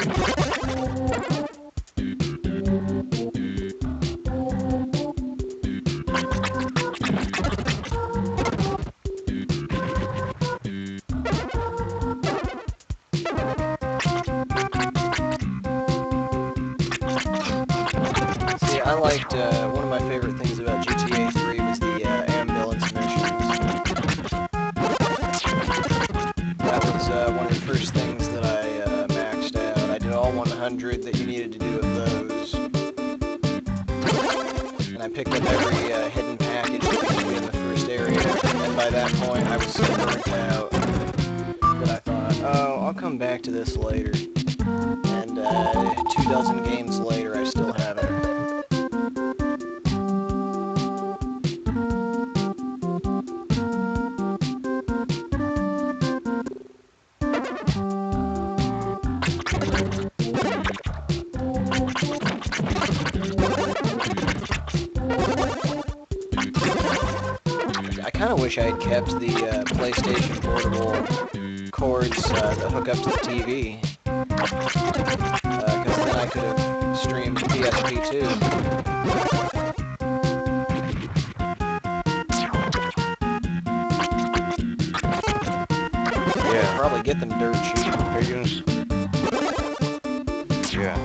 See, I liked one of my favorite things about GTA 3 was the ambulance missions. That was one of the first things that I maxed out. I did all 100 that you needed to do of those. And I picked up every hidden package that could be in the first area. And by that point, I was so burnt out that I thought, oh, I'll come back to this later. And 24 games later, I still haven't. I kind of wish I had kept the PlayStation Portable cords that hook up to the TV, because then I could have streamed PSP too. Yeah. Probably get them dirt cheap. Are you gonna... Yeah.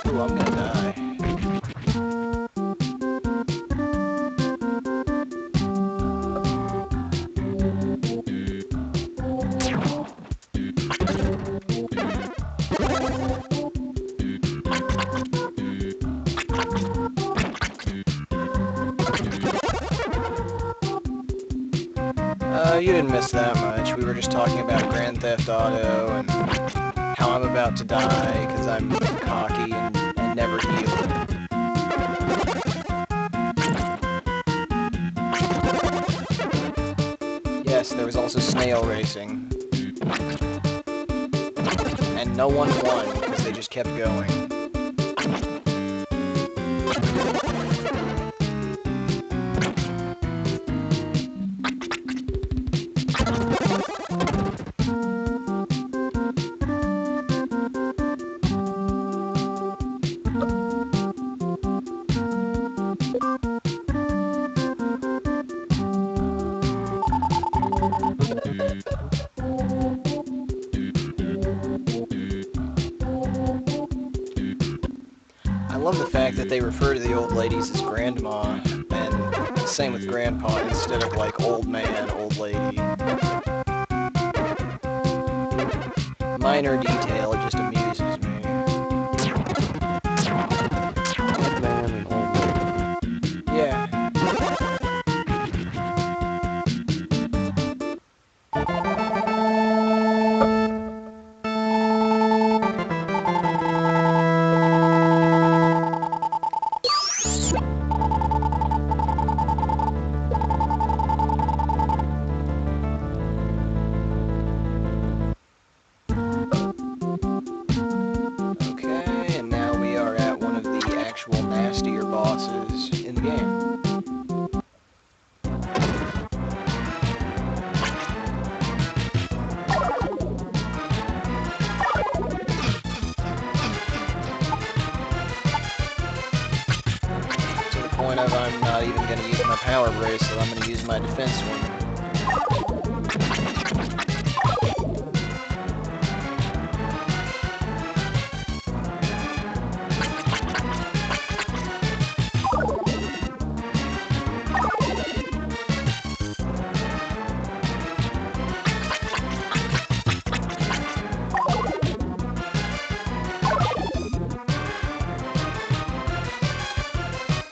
Ooh, I'm gonna die. You didn't miss that much. We were just talking about Grand Theft Auto and how I'm about to die because I'm cocky and never heal. Yes, there was also snail racing. And no one won because they just kept going. I love the fact that they refer to the old ladies as grandma, and same with grandpa instead of like old man, old lady. Minor detail, it just amuses me. Old man and old lady. Yeah. Okay, and now we are at one of the actual nastier bosses in the game. To the point of I'm not even going to use my power bracelet, I'm going to use my defense one.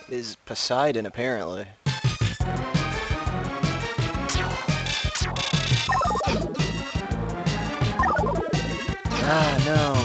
Is Poseidon, apparently. Ah, no.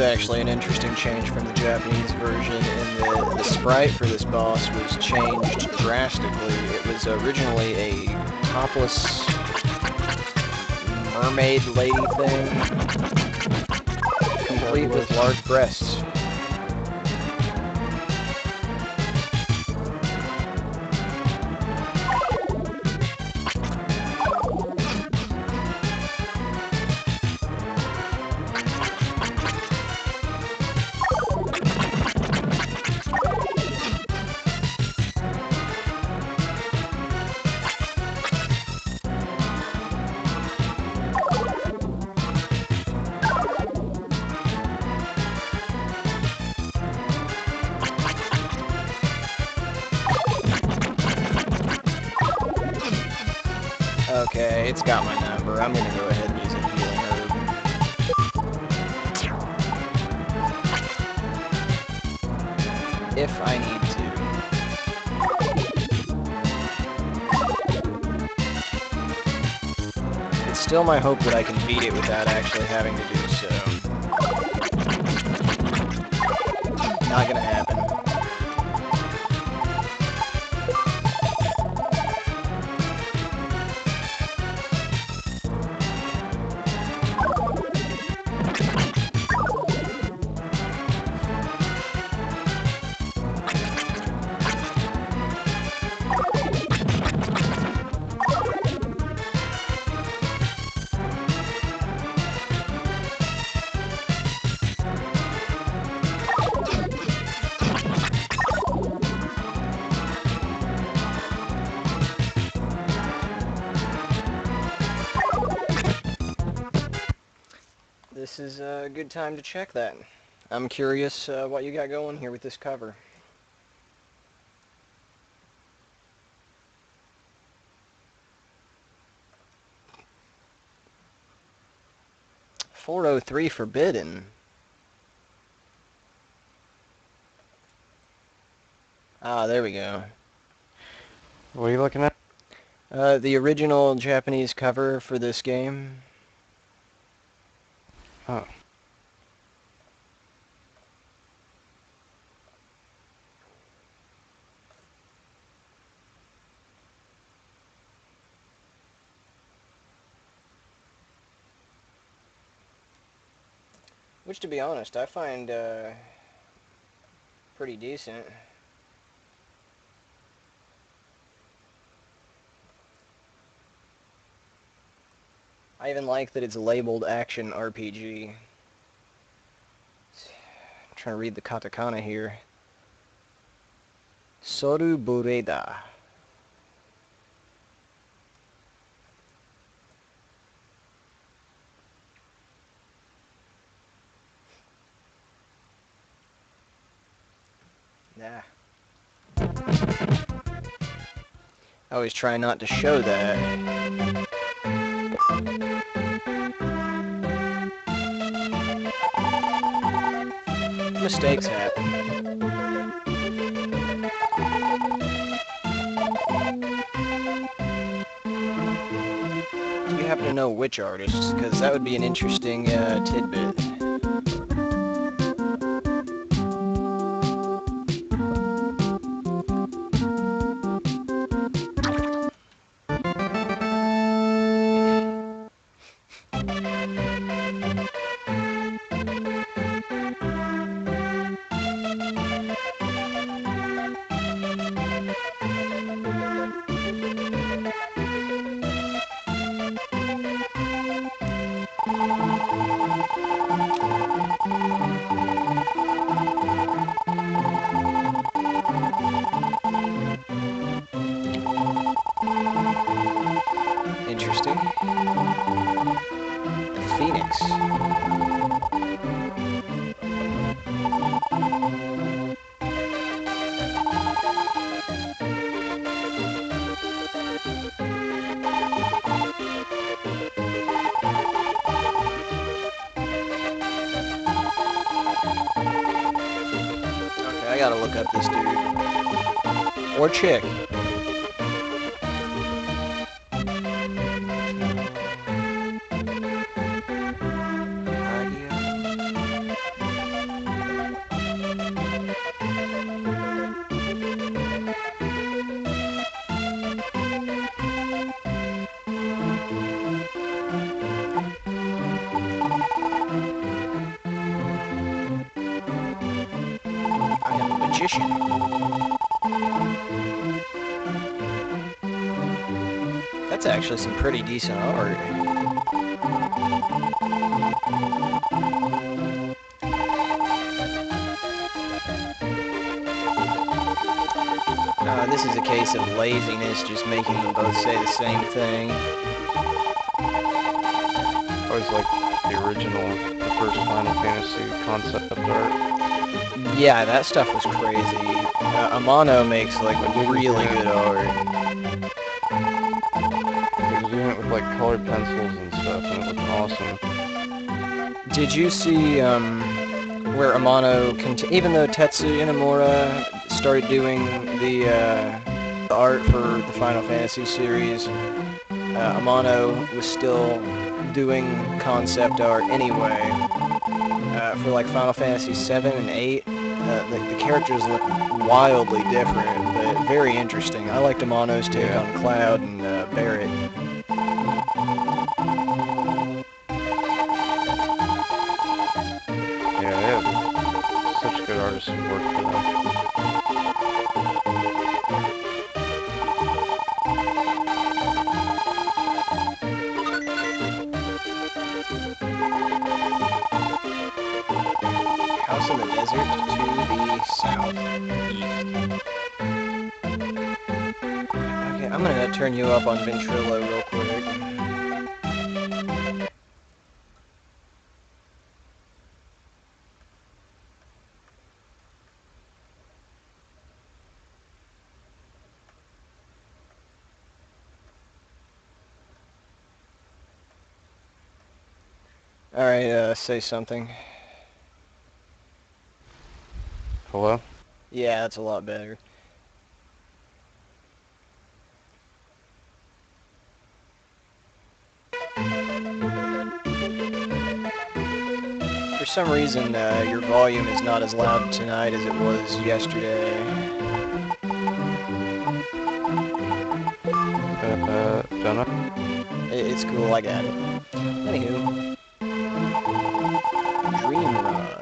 actually an interesting change from the Japanese version in the sprite for this boss was changed drastically. It was originally a topless mermaid lady thing, complete with large breasts. Okay, it's got my number. I'm gonna go ahead and use a healing herb. If I need to. It's still my hope that I can beat it without actually having to do so. Not gonna happen. This is a good time to check that. I'm curious what you got going here with this cover. .403 Forbidden. Ah, there we go. What are you looking at? The original Japanese cover for this game. Oh. Which, to be honest, I find pretty decent. I even like that it's labeled Action RPG. I'm trying to read the katakana here. Soru Bureda. Nah. I always try not to show that. Mistakes happen. Do you happen to know which artists? Because that would be an interesting tidbit. Interesting. Phoenix. Okay, I gotta look up this dude. Or chick. magician. That's actually some pretty decent art. This is a case of laziness, just making them both say the same thing. Always like the original, the first Final Fantasy concept art. Yeah, that stuff was crazy. Amano makes like really good art. He was doing it with like colored pencils and stuff, and it looked awesome. Did you see where Amano, even though Tetsuya Nomura started doing the art for the Final Fantasy series, Amano was still doing concept art anyway. For like Final Fantasy 7 and 8, the characters look wildly different, but very interesting. I liked Amano's take on Cloud and Barret. Yeah, they have such good artists who work for them. House in the Desert to the southeast. Okay, I'm gonna turn you up on Ventrilo real quick. Alright, say something. Hello? Yeah, that's a lot better. For some reason, your volume is not as loud tonight as it was yesterday. Don't know. It's cool, I got it. Anywho. Dream Rod.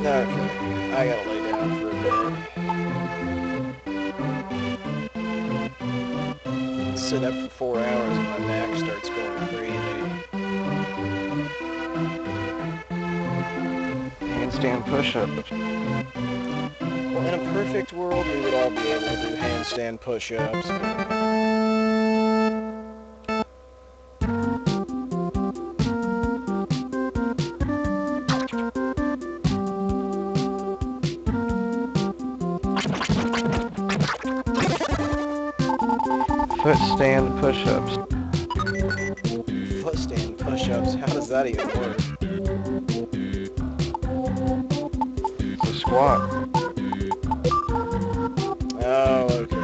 Okay, I gotta lay down for a bit. Sit up for 4 hours and my back starts going crazy. Handstand push-ups. Well, in a perfect world, we would all be able to do handstand push-ups. Footstand push-ups. Footstand push-ups, how does that even work? It's a squat. Oh, okay.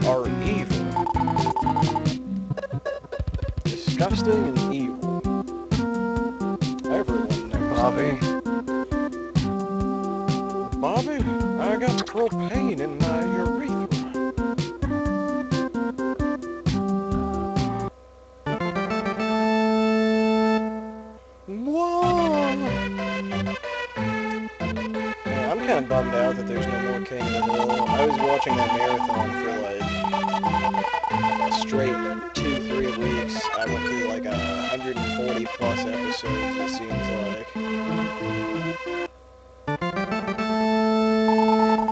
Are evil. Disgusting and evil. Everyone knows. Bobby, I got propane in my urethra. Whoa! Yeah, I'm kind of bummed out that there's no more King of the Hill. I was straight 2-3 weeks, I went through like 140 plus episodes, it seems like.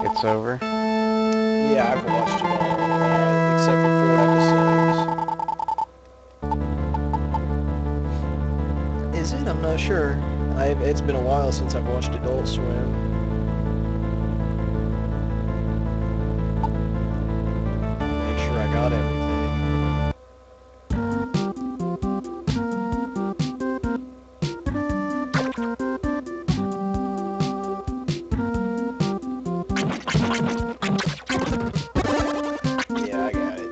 It's over. Yeah, I've watched it all, except for 4 episodes. Is it? I'm not sure. It's been a while since I've watched Adult Swim. Make sure I got everything. Yeah, I got it.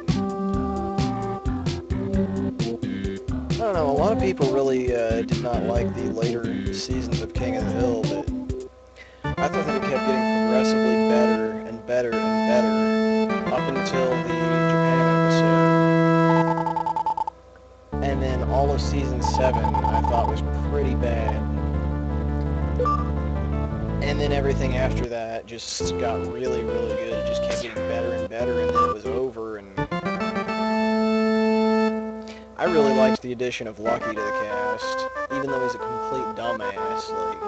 I don't know, a lot of people really did not like the later seasons of King of the Hill, but I thought that it kept getting progressively better and better and better up until the Japan episode. And then all of season 7 I thought was pretty bad. And then everything after that just got really, really good. It just kept getting better and better, and then it was over, and I really liked the addition of Lucky to the cast, even though he's a complete dumbass. Like,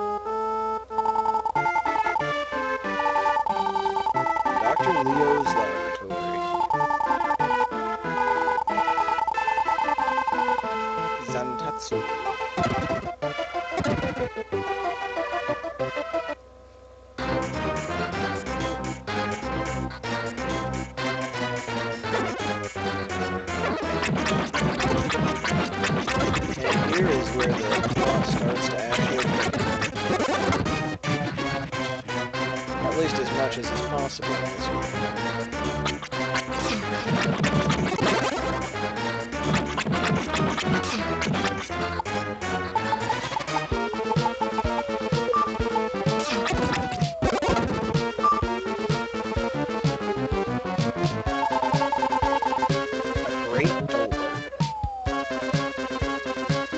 Dr. Leo's Laboratory. Zantatsu. And here is where the plot starts to actually at least as much as is possible in this one. A great door.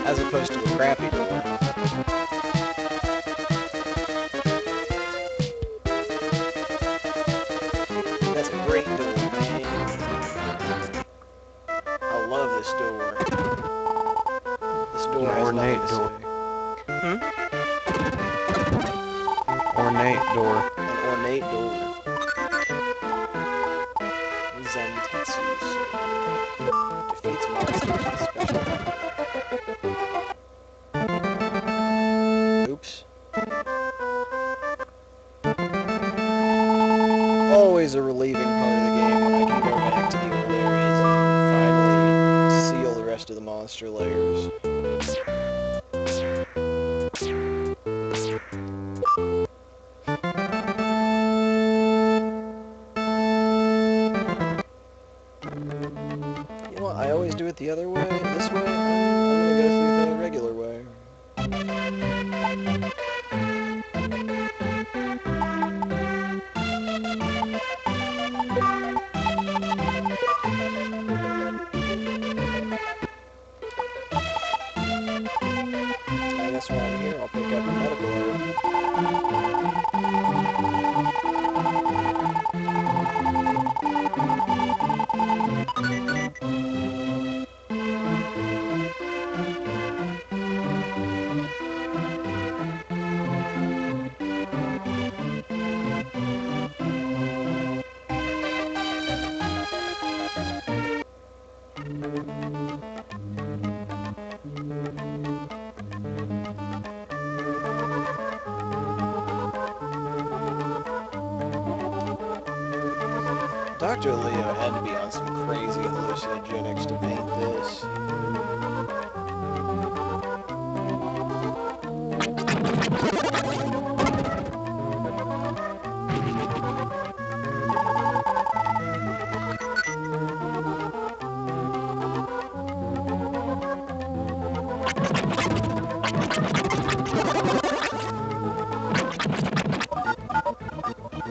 As opposed to a crappy door. That's a great door, man. I love this door. This door has nothing to say. Ornate door. An ornate door. Zantetsu. Defeats monsters with special power. Oops. Always a relieving part of the game when I can go back to the old areas and finally seal the rest of the monster layers. You know what? I always do it the other way. This way, I'm gonna go through the regular way. I guess while I'm here, I'll pick up a medical herb. Dr. Leo had to be on some crazy hallucinogenics to paint this.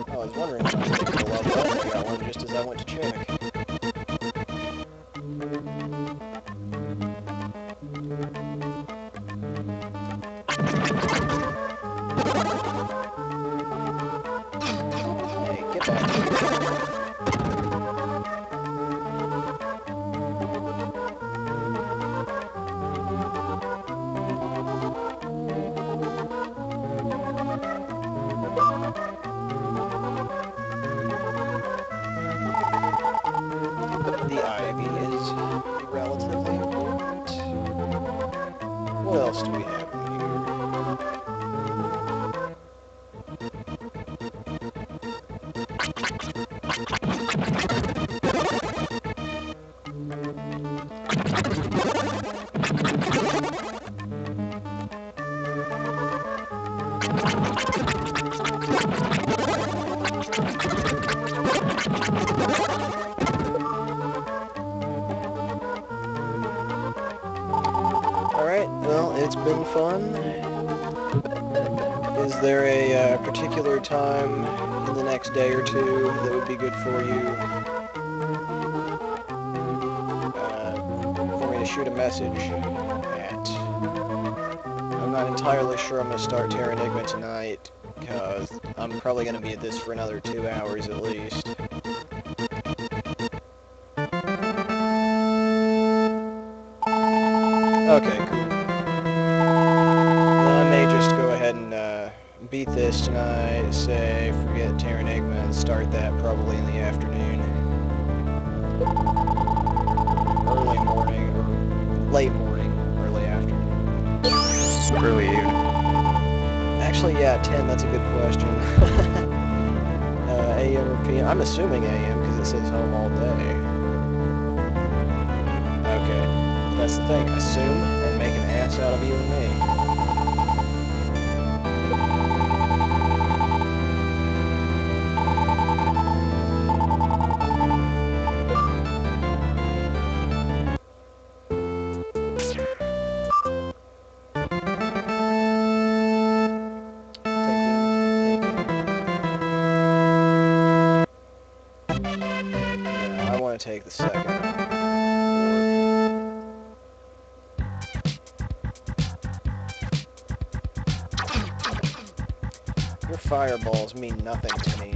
I was wondering if I was taking a level up. I got one just as I went to check. Hey, get back here. maybe is relatively important. What else do we have in Alright, well, it's been fun. Is there a particular time in the next day or two that would be good for you? For me to shoot a message at. I'm not entirely sure I'm going to start Terranigma tonight, because I'm probably going to be at this for another 2 hours at least. Okay, cool. Then I may just go ahead and beat this tonight, say, forget Terranigma, and start that probably in the afternoon. Early morning, or late morning, early afternoon. Early evening. Actually, yeah, 10, that's a good question. AM or PM? I'm assuming AM, because it says home all day. Okay, that's the thing. Assume and make an ass out of you and me. I want to take the second. Your fireballs mean nothing to me.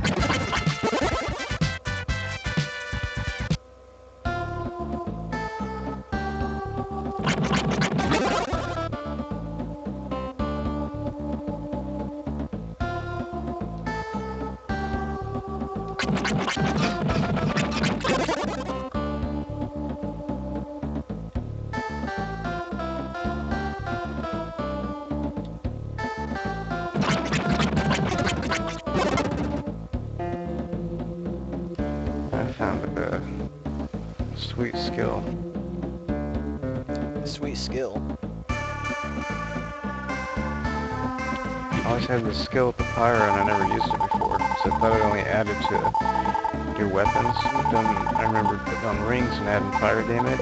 I found a sweet skill. Sweet skill. I always had this skill with the pyro and I never used it before, so I thought it only added to your weapons. But then I remember putting on rings and adding fire damage.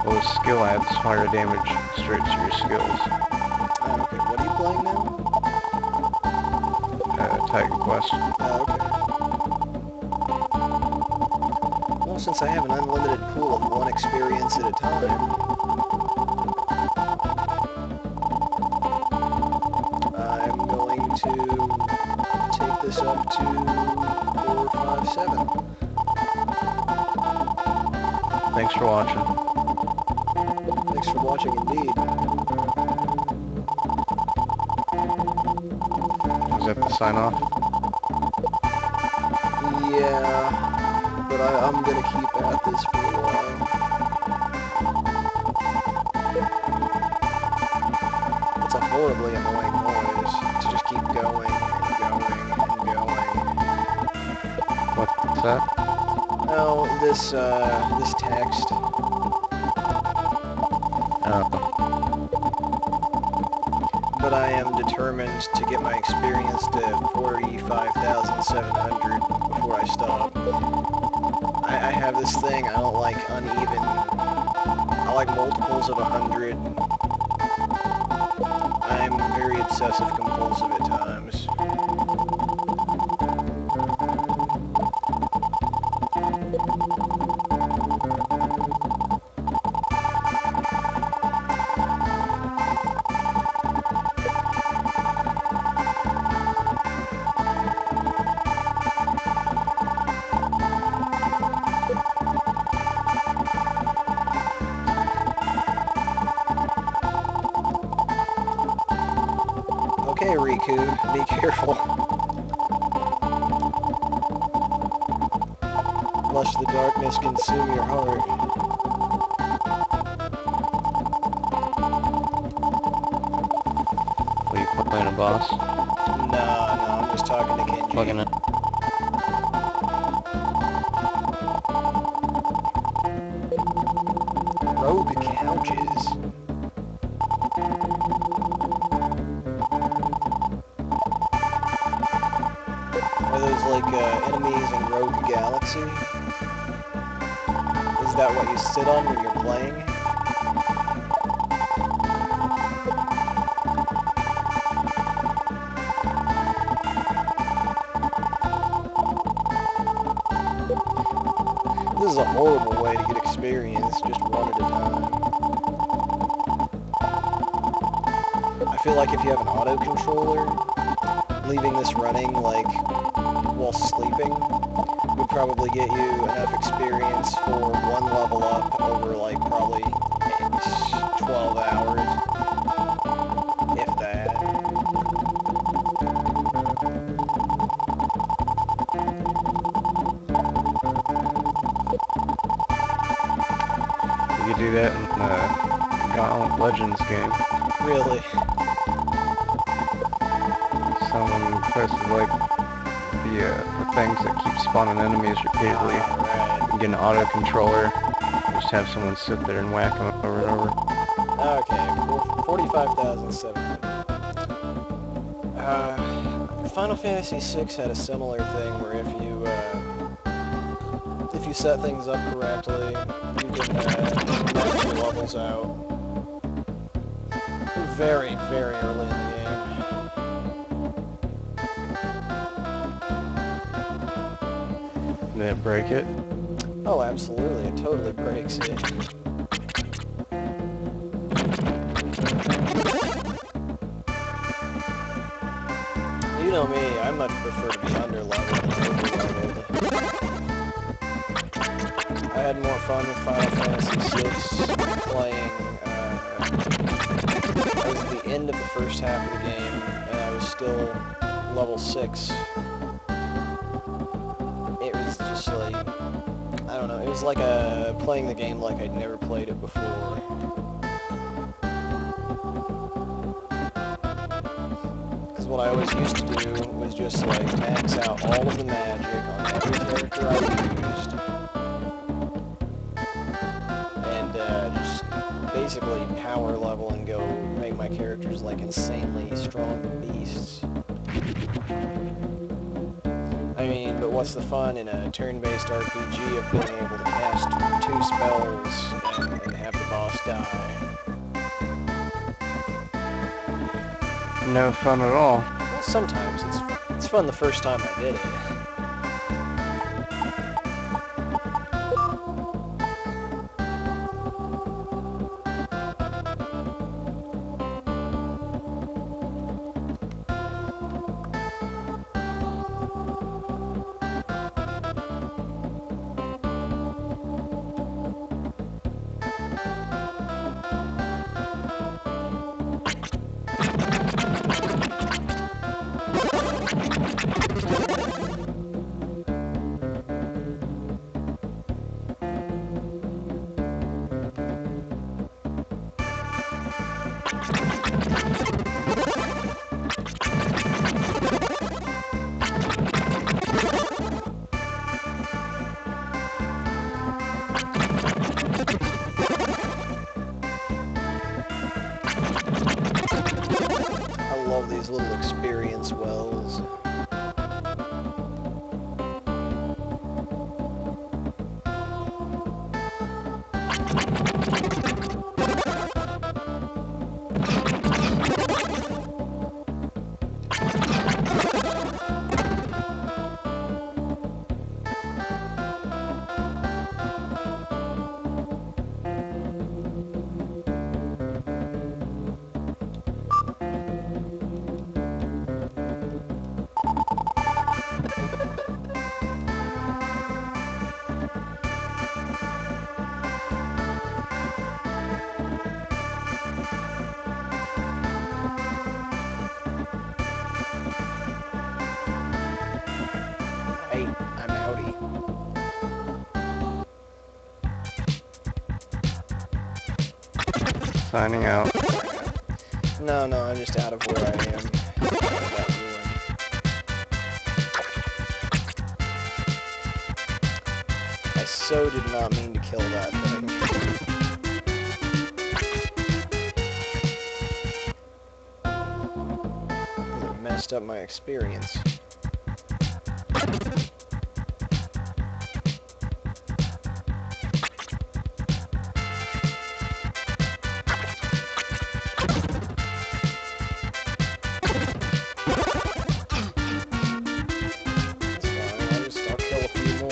Well, this skill adds fire damage straight to your skills. Okay, what are you playing now? Titan Quest. Okay. Well, since I have an unlimited pool of one experience at a time, I'm going to take this up to 4, 5, 7. Thanks for watching. Thanks for watching, indeed. Is that the sign off? Yeah, but I'm gonna keep at this for a while. It's a horribly annoying noise to just keep going and going and going. What's that? Oh, this text. But I am determined to get my experience to 45,700 before I stop. I have this thing, I don't like uneven. I like multiples of 100. I'm very obsessive compulsive at times. Okay, Riku, be careful. Lest the darkness consume your heart. Are you playing a boss? No, I'm just talking to Kenji. Plugging it. Rogue couches. Are those like enemies in Rogue Galaxy? Is that what you sit on when you're playing? This is a horrible way to get experience, just one at a time. I feel like if you have an auto-controller, leaving this running, like, while sleeping, would probably get you enough experience for one level up over, like, probably 12 hours, if that. You could do that in the Gauntlet Legends game. Really. Someone posted like the things that keep spawning enemies repeatedly. Right. You get an auto controller, just have someone sit there and whack them over and over. Okay, 45,700. Final Fantasy VI had a similar thing where if you set things up correctly, you can max your levels out very, very early in the game. Did it break it? Oh, absolutely. It totally breaks it. You know me, I much prefer to be under-leveled than over-leveled. I had more fun with Final Fantasy VI playing, I was at the end of the first half of the game, and I was still level 6. It was just like, I don't know, it was like playing the game like I'd never played it before. Because what I always used to do was just like max out all of the magic on every character I used. And just basically power level and go make my characters like insanely strong beasts. I mean, but what's the fun in a turn-based RPG of being able to cast 2 spells and have the boss die? No fun at all. Well, sometimes it's fun the first time I did it. I love these little experience wells. signing out. No, I'm just out of where I am. That ruin. I so did not mean to kill that thing. It messed up my experience. I'll kill a few more.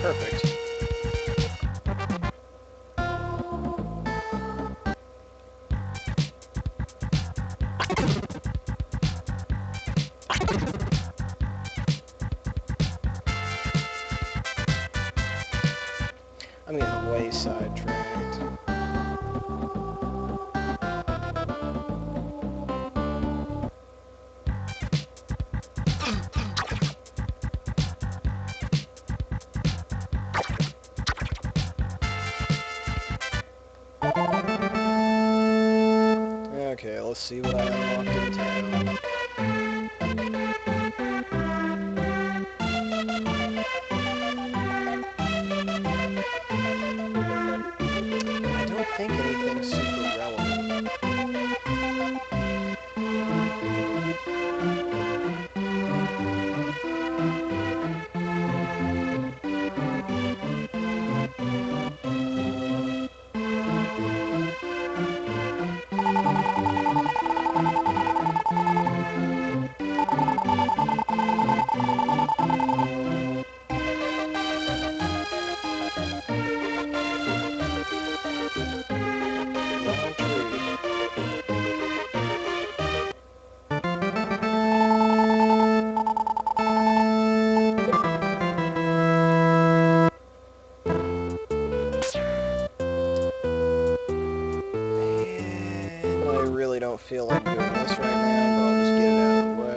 Perfect. I'm getting way sidetracked. Okay, let's see what I unlocked in town. I don't think anything's super relevant. Long tree. And I really don't feel like doing this right now, but I'll just get it out of the way.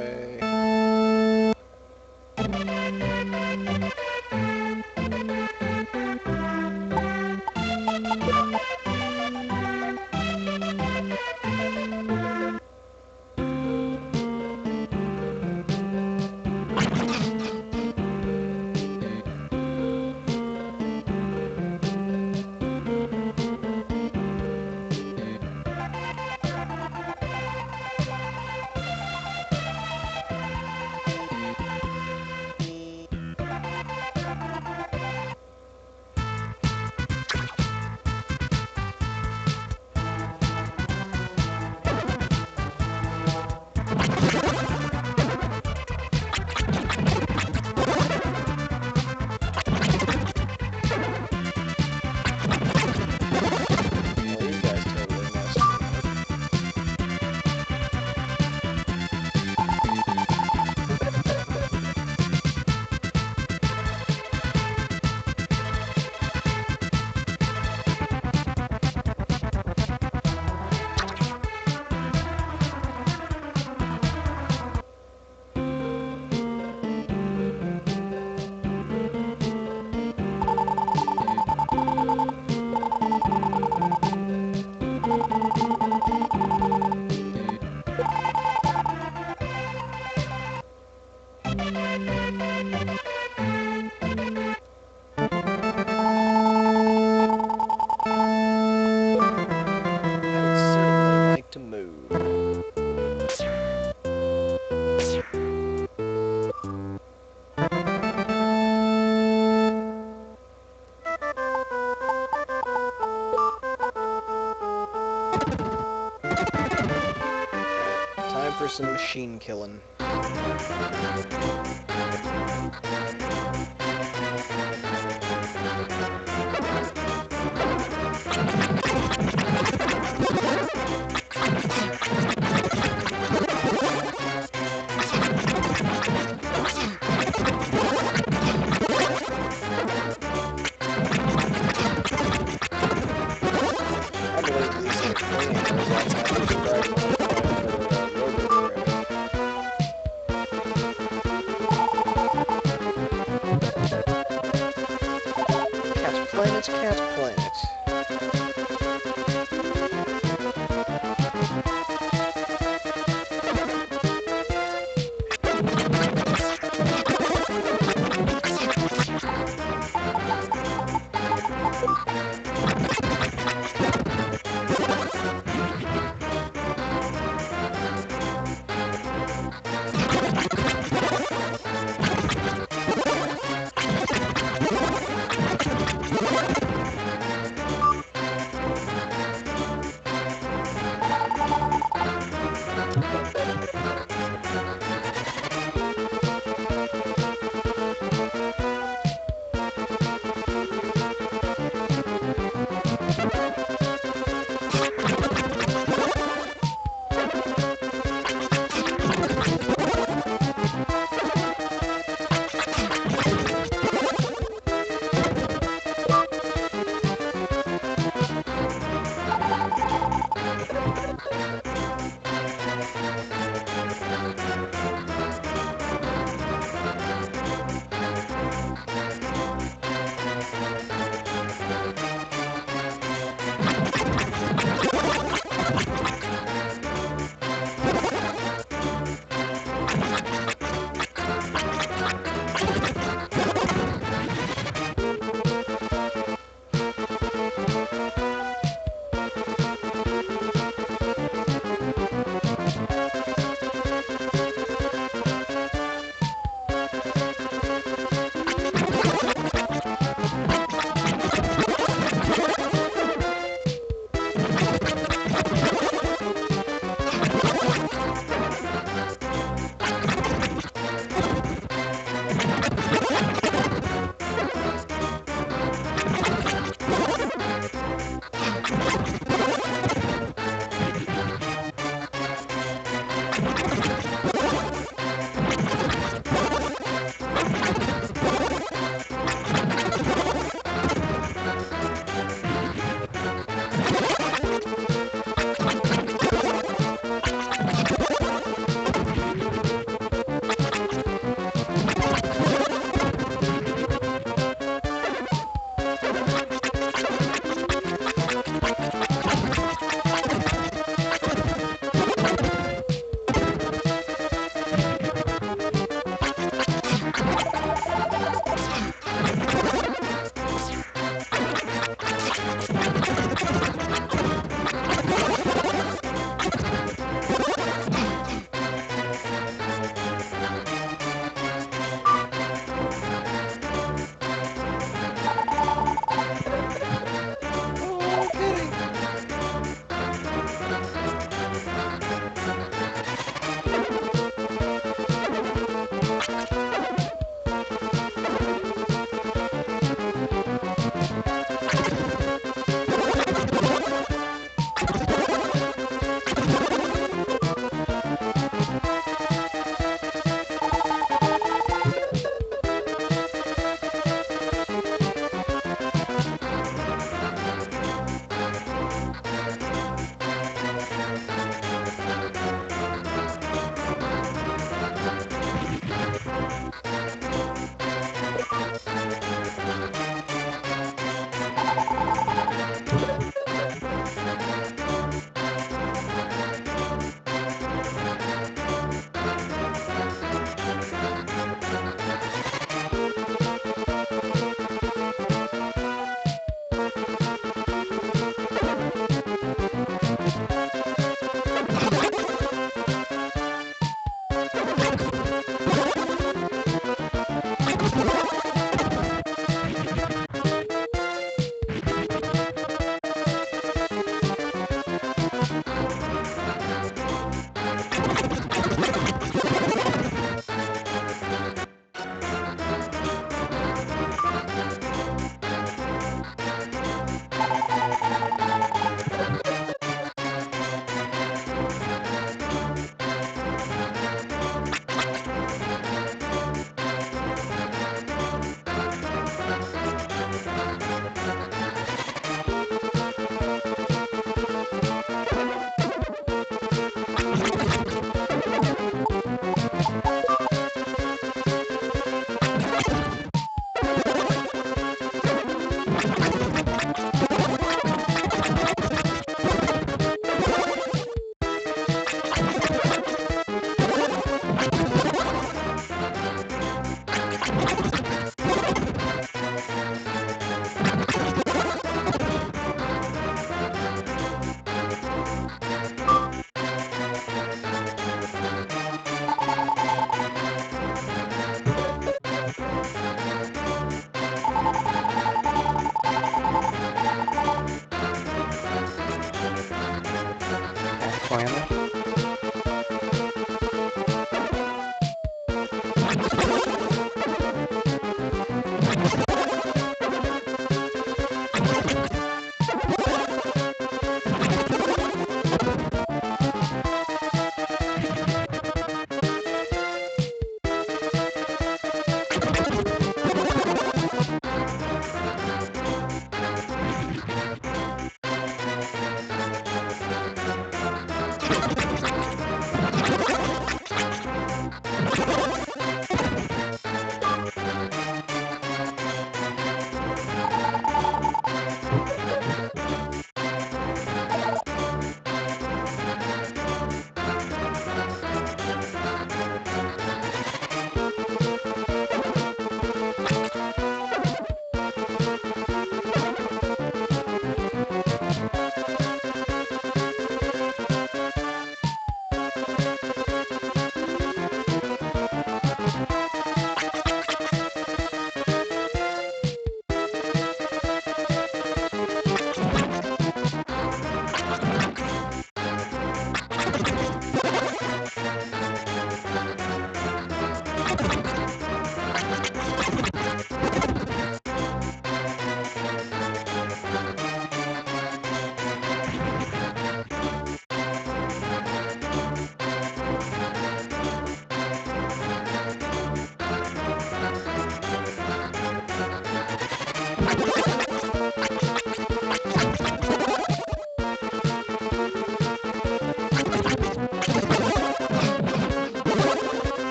for some machine killing. Cat's Planet.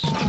this.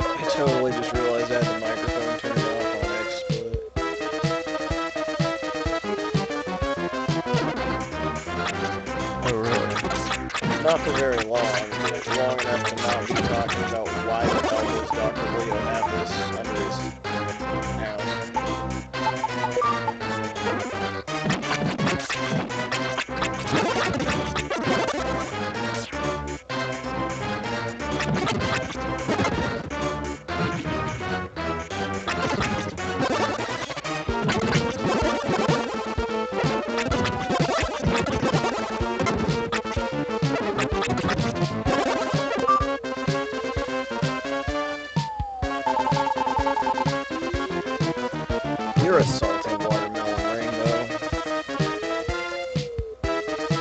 I totally just realized I had the microphone turned off on XSplit. Oh, really? Not for very long, but long enough to not be talking about why the hell does Dr. Leo have this under his house. You're a salty watermelon, Rainbow.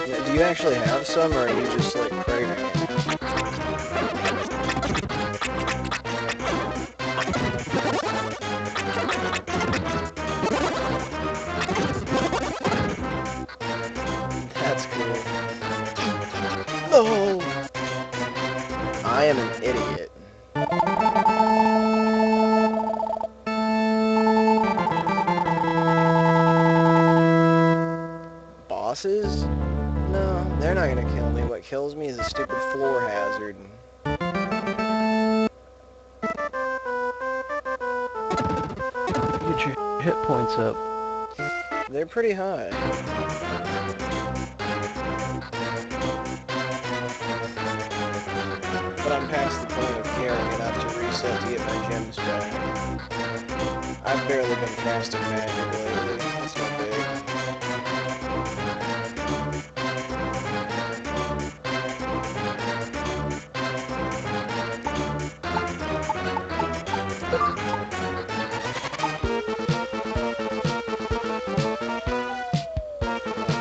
Yeah, do you actually have some, or are you just, like, craving it? That's cool. No! I am an idiot. Bosses? No, they're not gonna kill me. What kills me is a stupid floor hazard. Get your hit points up. They're pretty high. But I'm past the point of caring enough to reset to get my gems back. I've barely been casting magic lately. It's not big.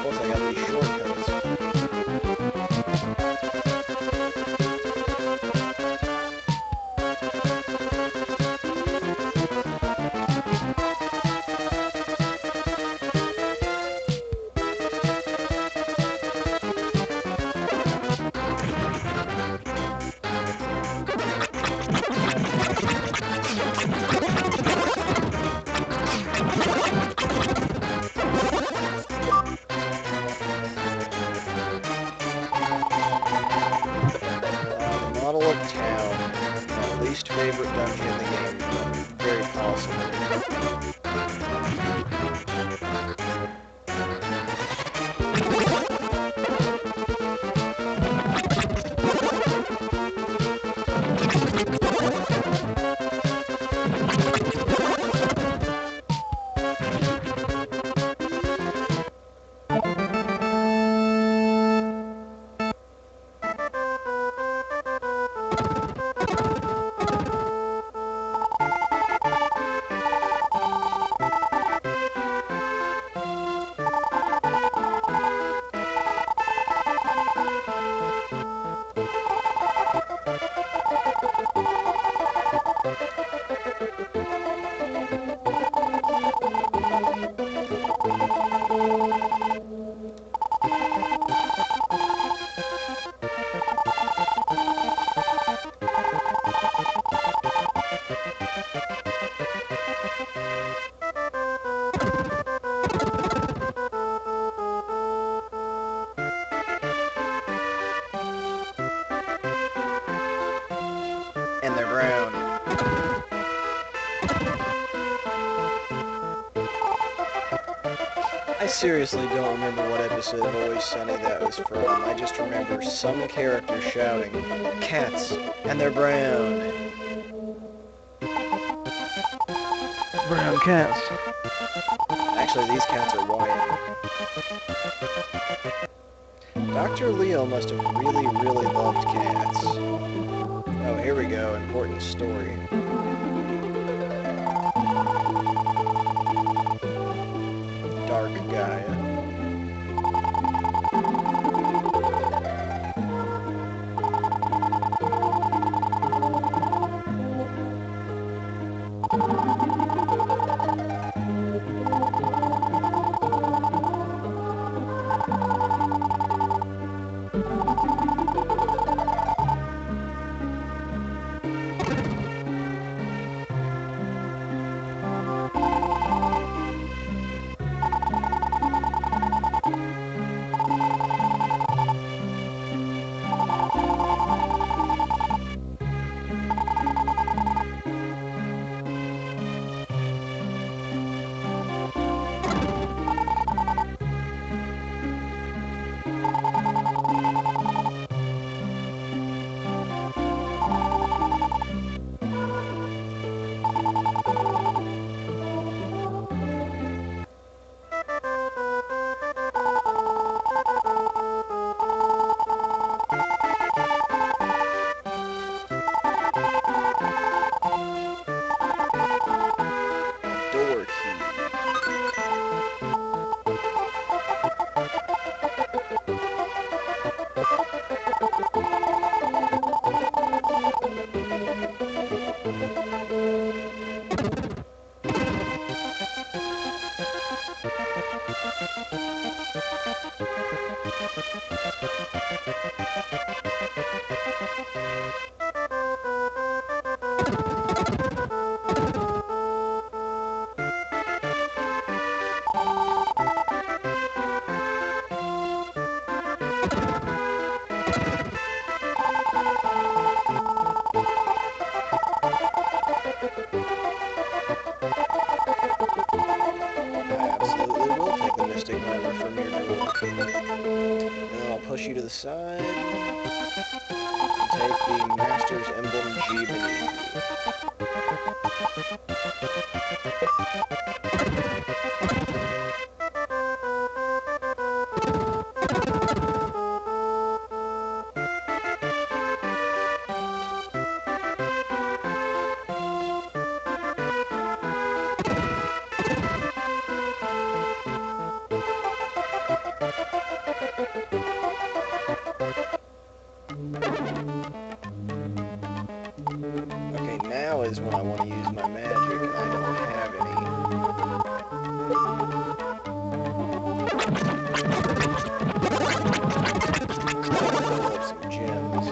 Plus I got these shortcuts. Model of Town. My least favorite dungeon in the game. Very possible. And they're brown. I seriously don't remember what episode of Always Sunny that was from. I just remember some character shouting, "Cats, and they're brown." Brown cats. Actually, these cats are white. Dr. Leo must have really, really loved cats. Oh, here we go. Important story. Dark Gaia. Door I absolutely will take the Mystic Armor from your door. And then I'll push you to the side and take the Master's Emblem G beneath Okay, now is when I want to use my magic, and I don't have any. Fill up some gems.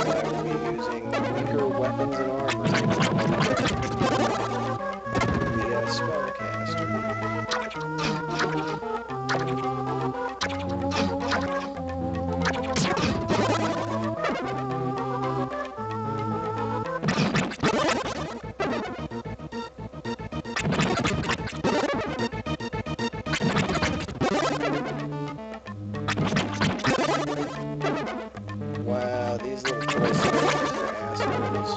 I will be using weaker weapons and armor. The spellcaster. Wow, these little toy soldiers are assholes.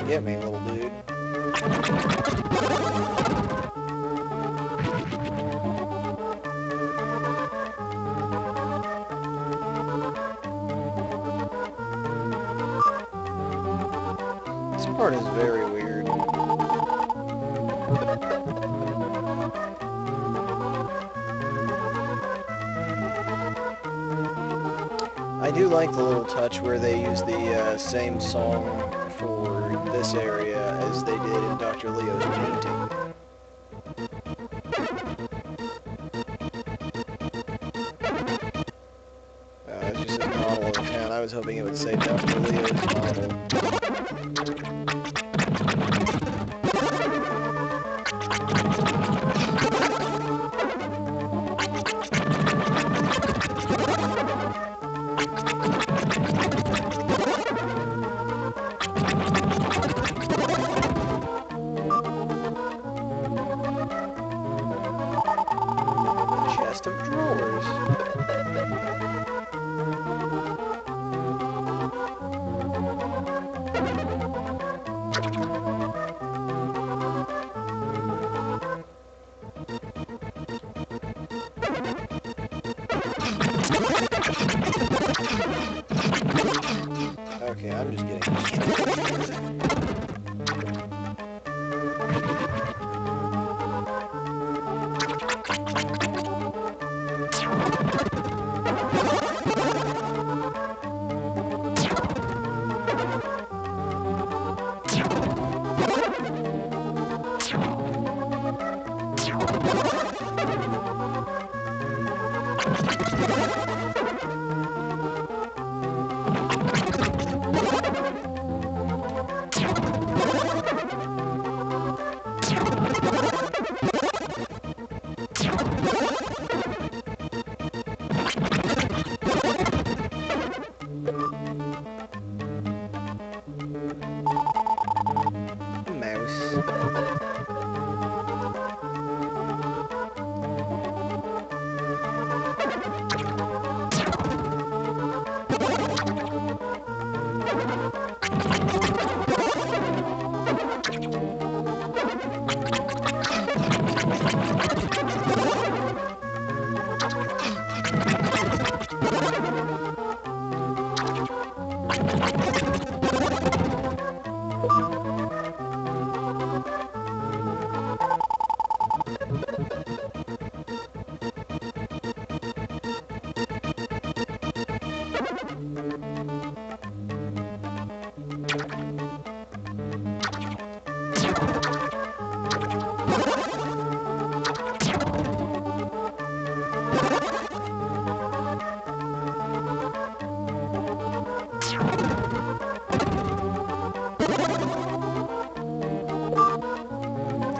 Get me, little dude. This part is very weird. I do like the little touch where they use the same song for this area as they did in Dr. Leo's painting. It just says model of town. I was hoping it would say Dr. Leo's model. Chest of drawers. Okay, I'm just getting distracted.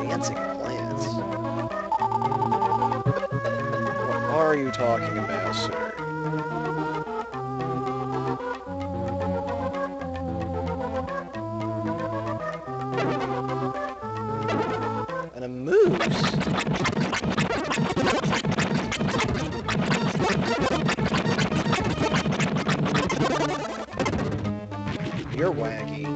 Dancing plants? What are you talking about, sir? And a moose? You're wacky.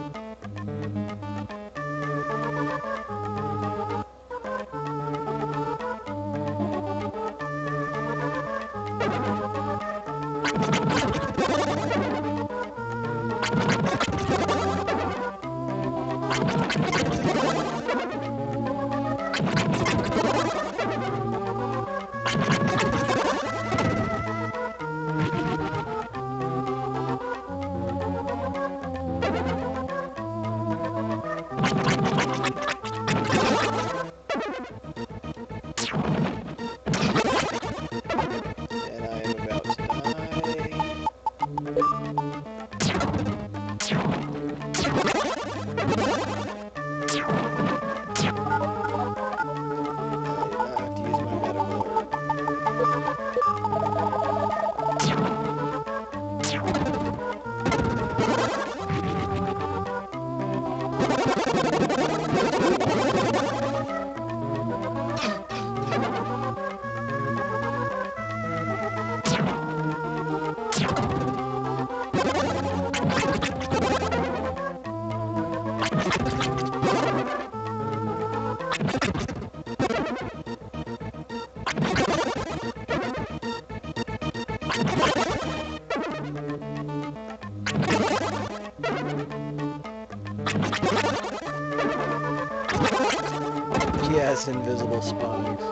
Yes, invisible spikes.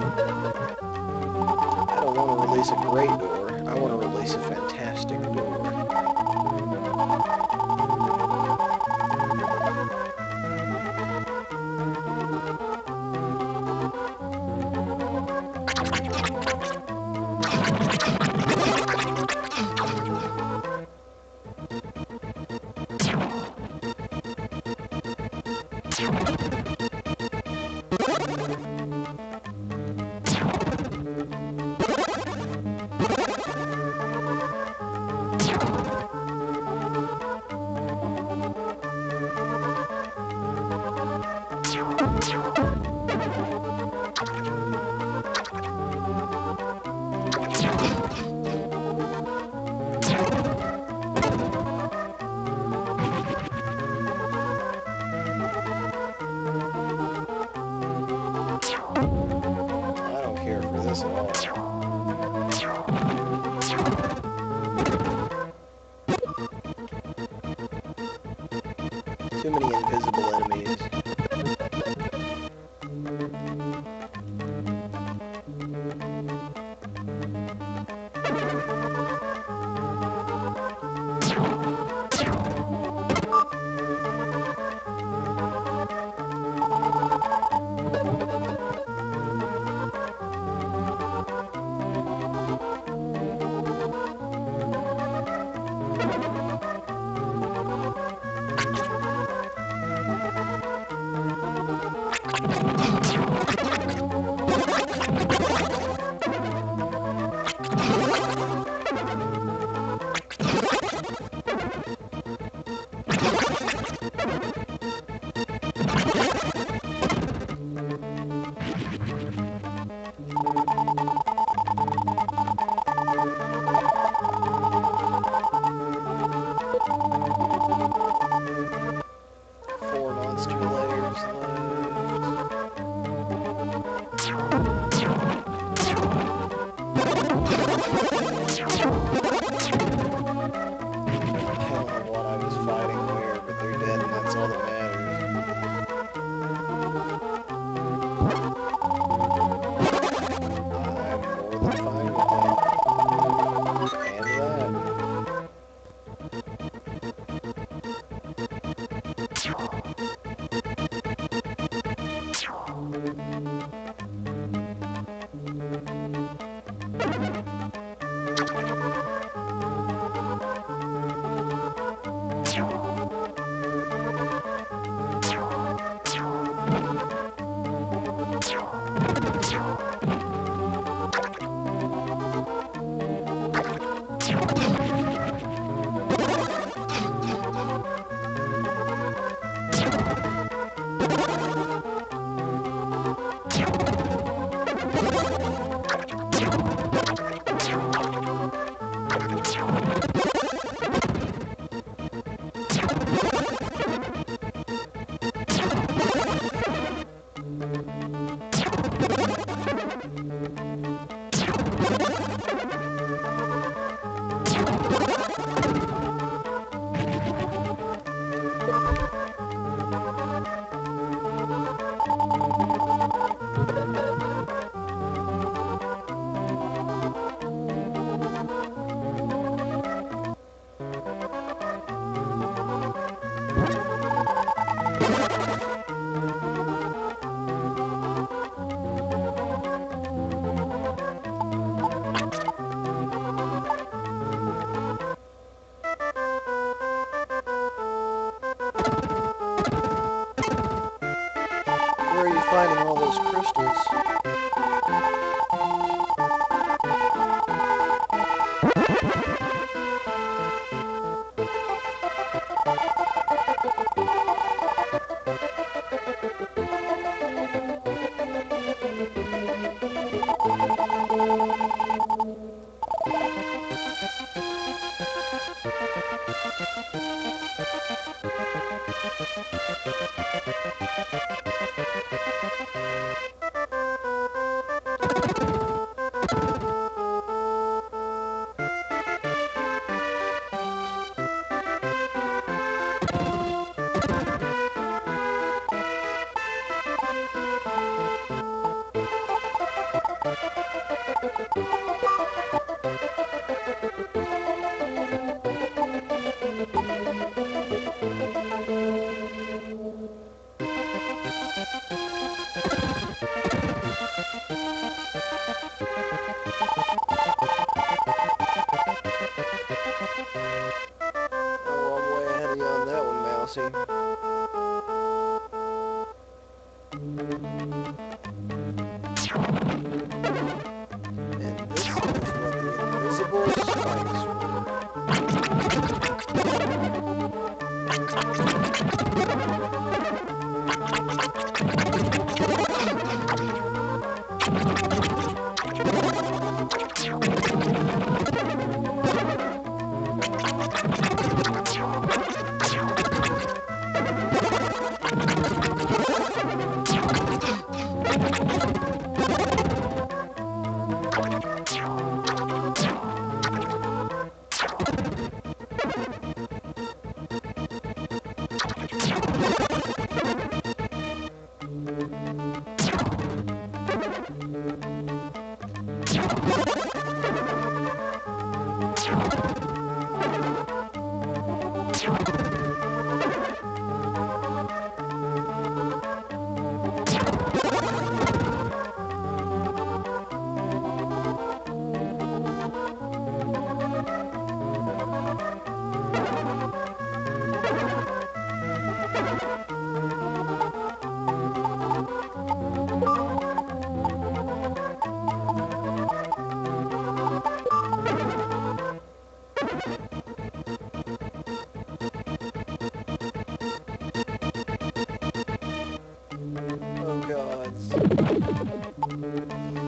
I don't want to release a great door. I want to release a fantastic door. I don't care for this at all. Too many invisible enemies.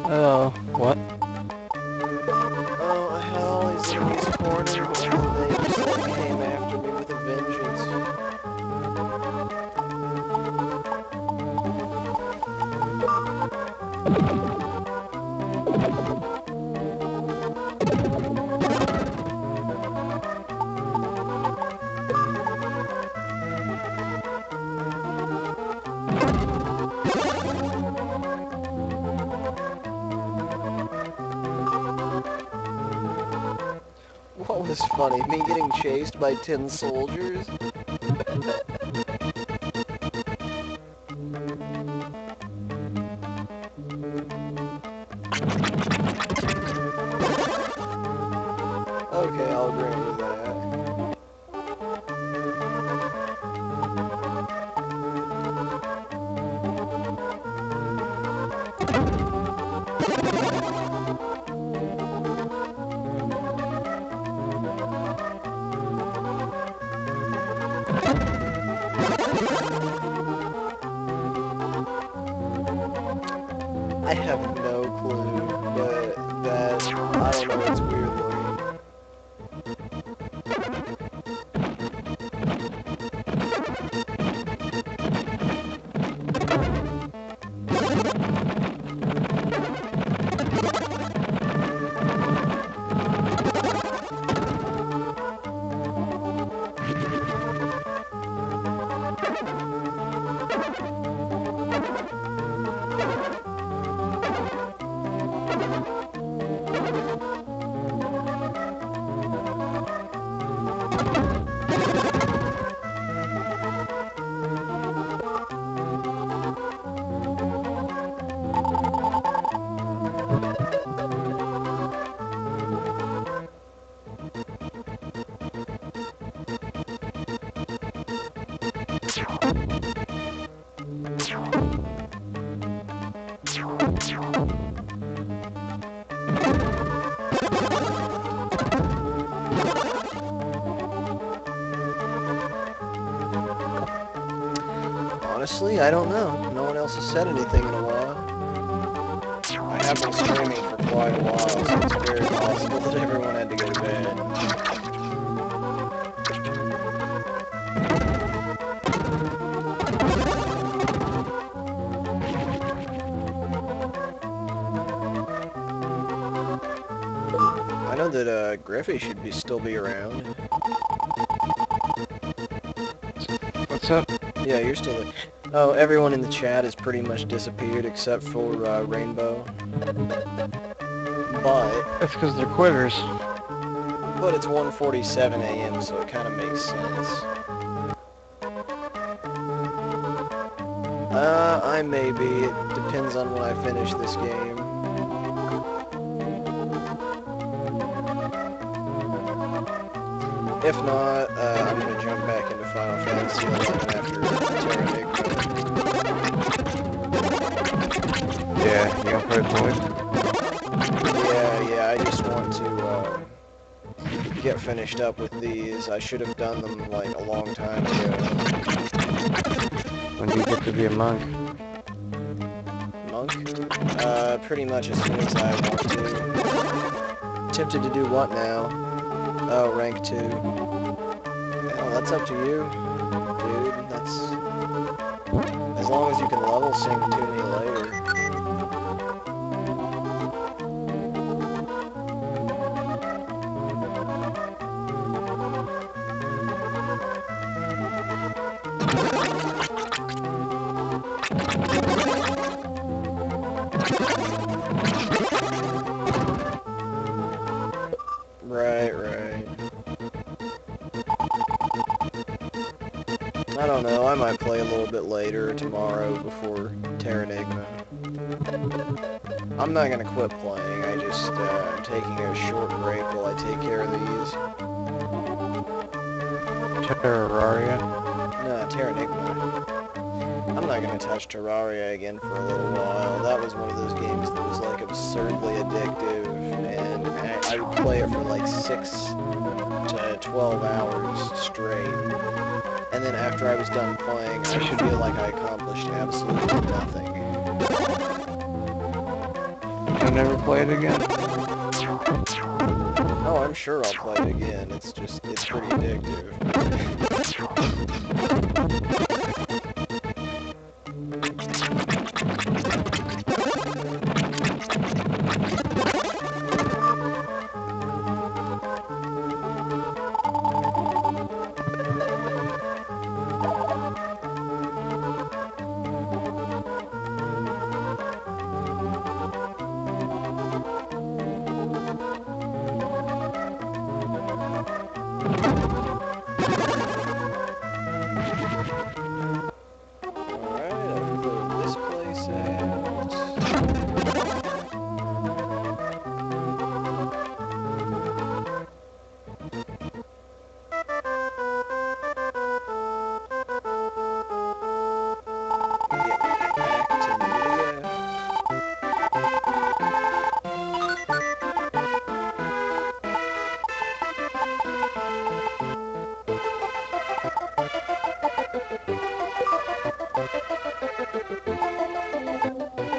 Oh, what? Oh, I had all these enemies cornered, and they just like came after me with a vengeance. What was funny? Me getting chased by 10 soldiers? Okay, I'll grant you that. I have no clue, but that, I don't know, it's weird looking. Honestly, I don't know. No one else has said anything in a while. I have been streaming for quite a while, so it's very possible that everyone had to go to bed. I know that Griffey should still be around. What's up? Yeah, you're still there. Oh, everyone in the chat has pretty much disappeared except for Rainbow. That's because they're quitters. But it's 1:47 a.m., so it kind of makes sense. I may be. It depends on when I finish this game. If not, I'm gonna jump back into Final Fantasy XI after Terranigma. Yeah, you gonna play with Yeah, I just want to get finished up with these. I should have done them like a long time ago. When do you get to be a monk? Monk? Pretty much as soon as I want to. Tempted to do what now? Oh, rank 2. Well, that's up to you, dude. That's... As long as you can level sync to me later. Right. I don't know, I might play a little bit later tomorrow before Terranigma. I'm not gonna quit playing, I just, I'm taking a short break while I take care of these. Terraria? No, Terranigma. I'm not gonna touch Terraria again for a little while. That was one of those games that was like absurdly addictive, and I would play it for like 6 to 12 hours straight. And then after I was done playing, I should feel like I accomplished absolutely nothing. You'll never play it again? Oh, I'm sure I'll play it again. It's pretty addictive.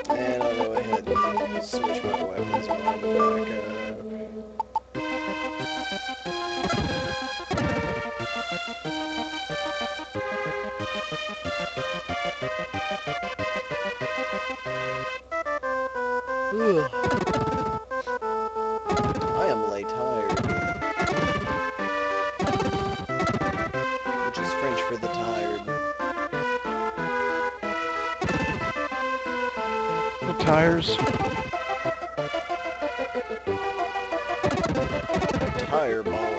And I'll go ahead and switch my weapons mod back up. I am late tired. Which is French for the tired. The tires? Tire baller.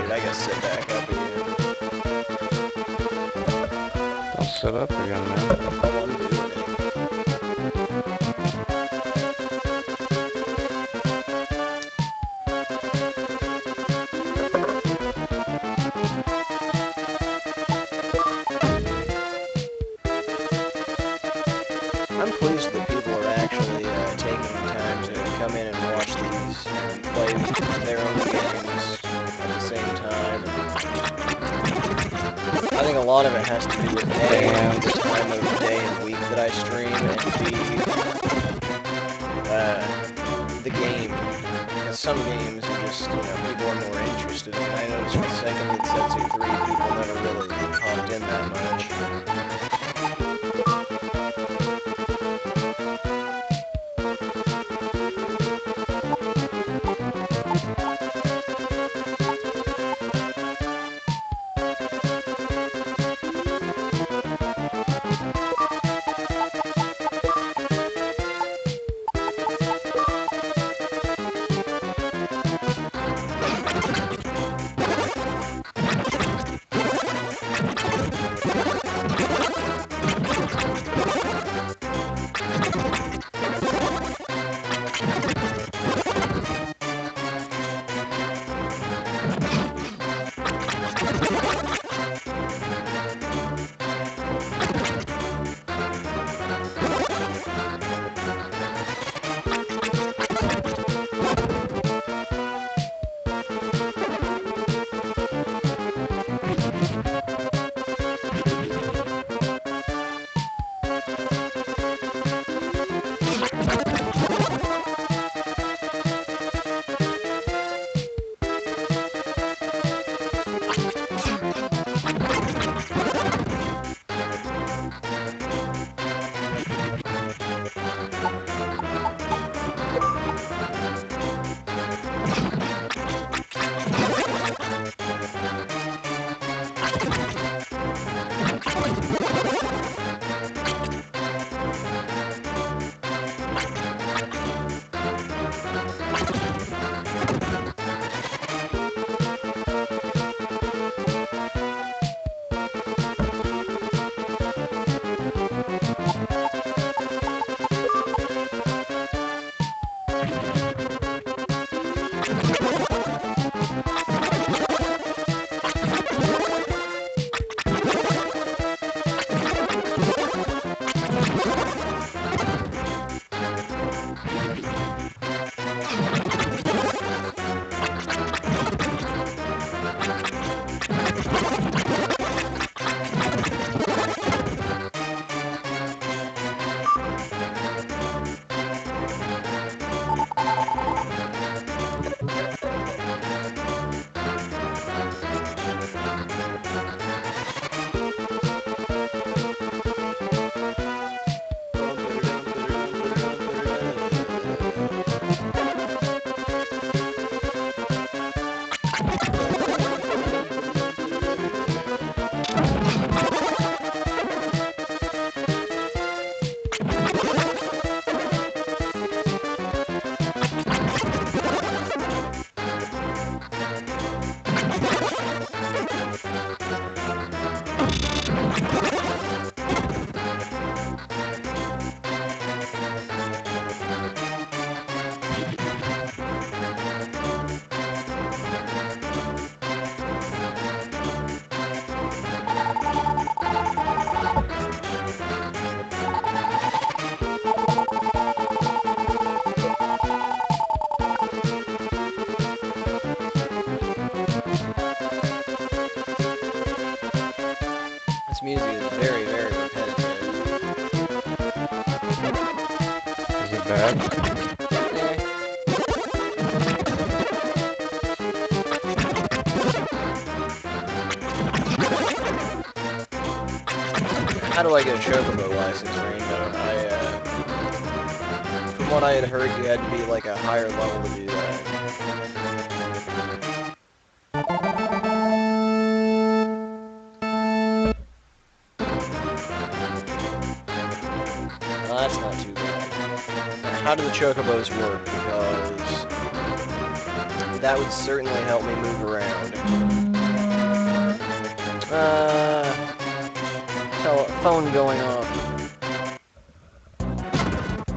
I gotta sit back up again. Don't sit up again, man. Oh, I'm doing it. lot of it has to do with A, the time of day and week that I stream, and B, the game. Because some games are just, people are more interested in. I noticed with Second Densetsu 3, people never really popped in that much. This music is very, very repetitive. Is it bad? Eh. How do I get a Chocobo license, Rainbow? From what I had heard, you had to be like a higher level to do that. Well, that's not too bad. How do the Chocobos work? Because that would certainly help me move around. Phone going off.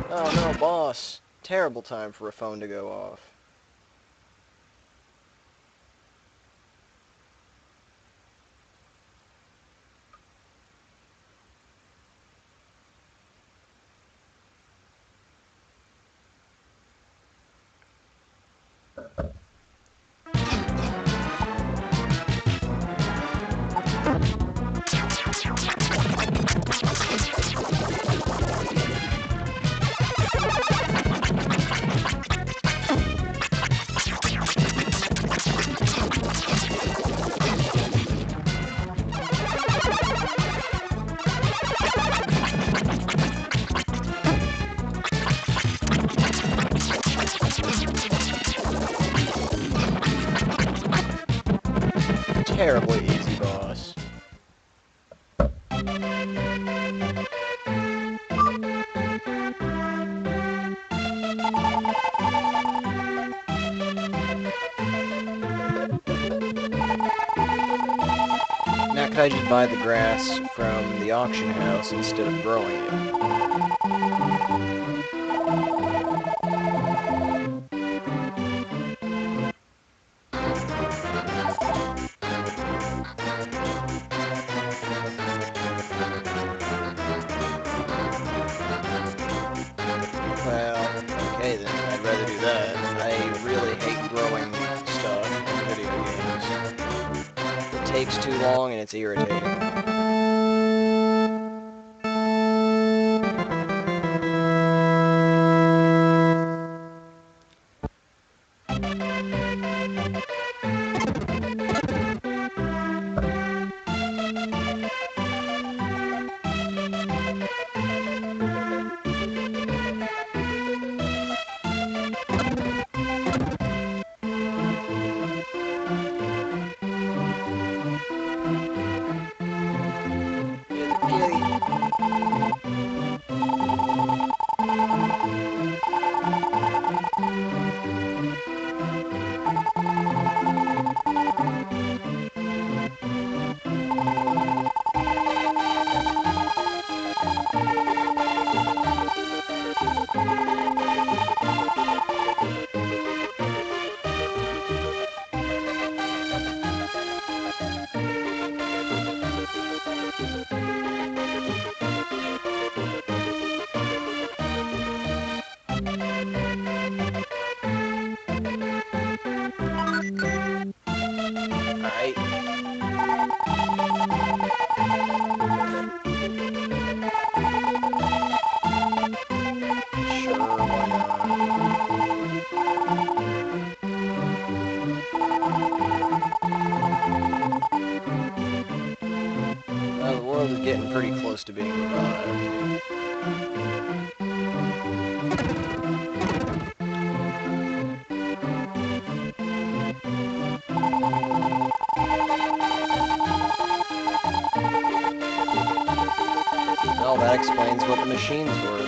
Oh no, boss. Terrible time for a phone to go off. terribly easy boss. Now could I just buy the grass from the auction house instead of growing it? Well, okay then, I'd rather do that. I really hate growing stuff in video games. It takes too long and it's irritating. The world is getting pretty close to being revived. Well, that explains what the machines were.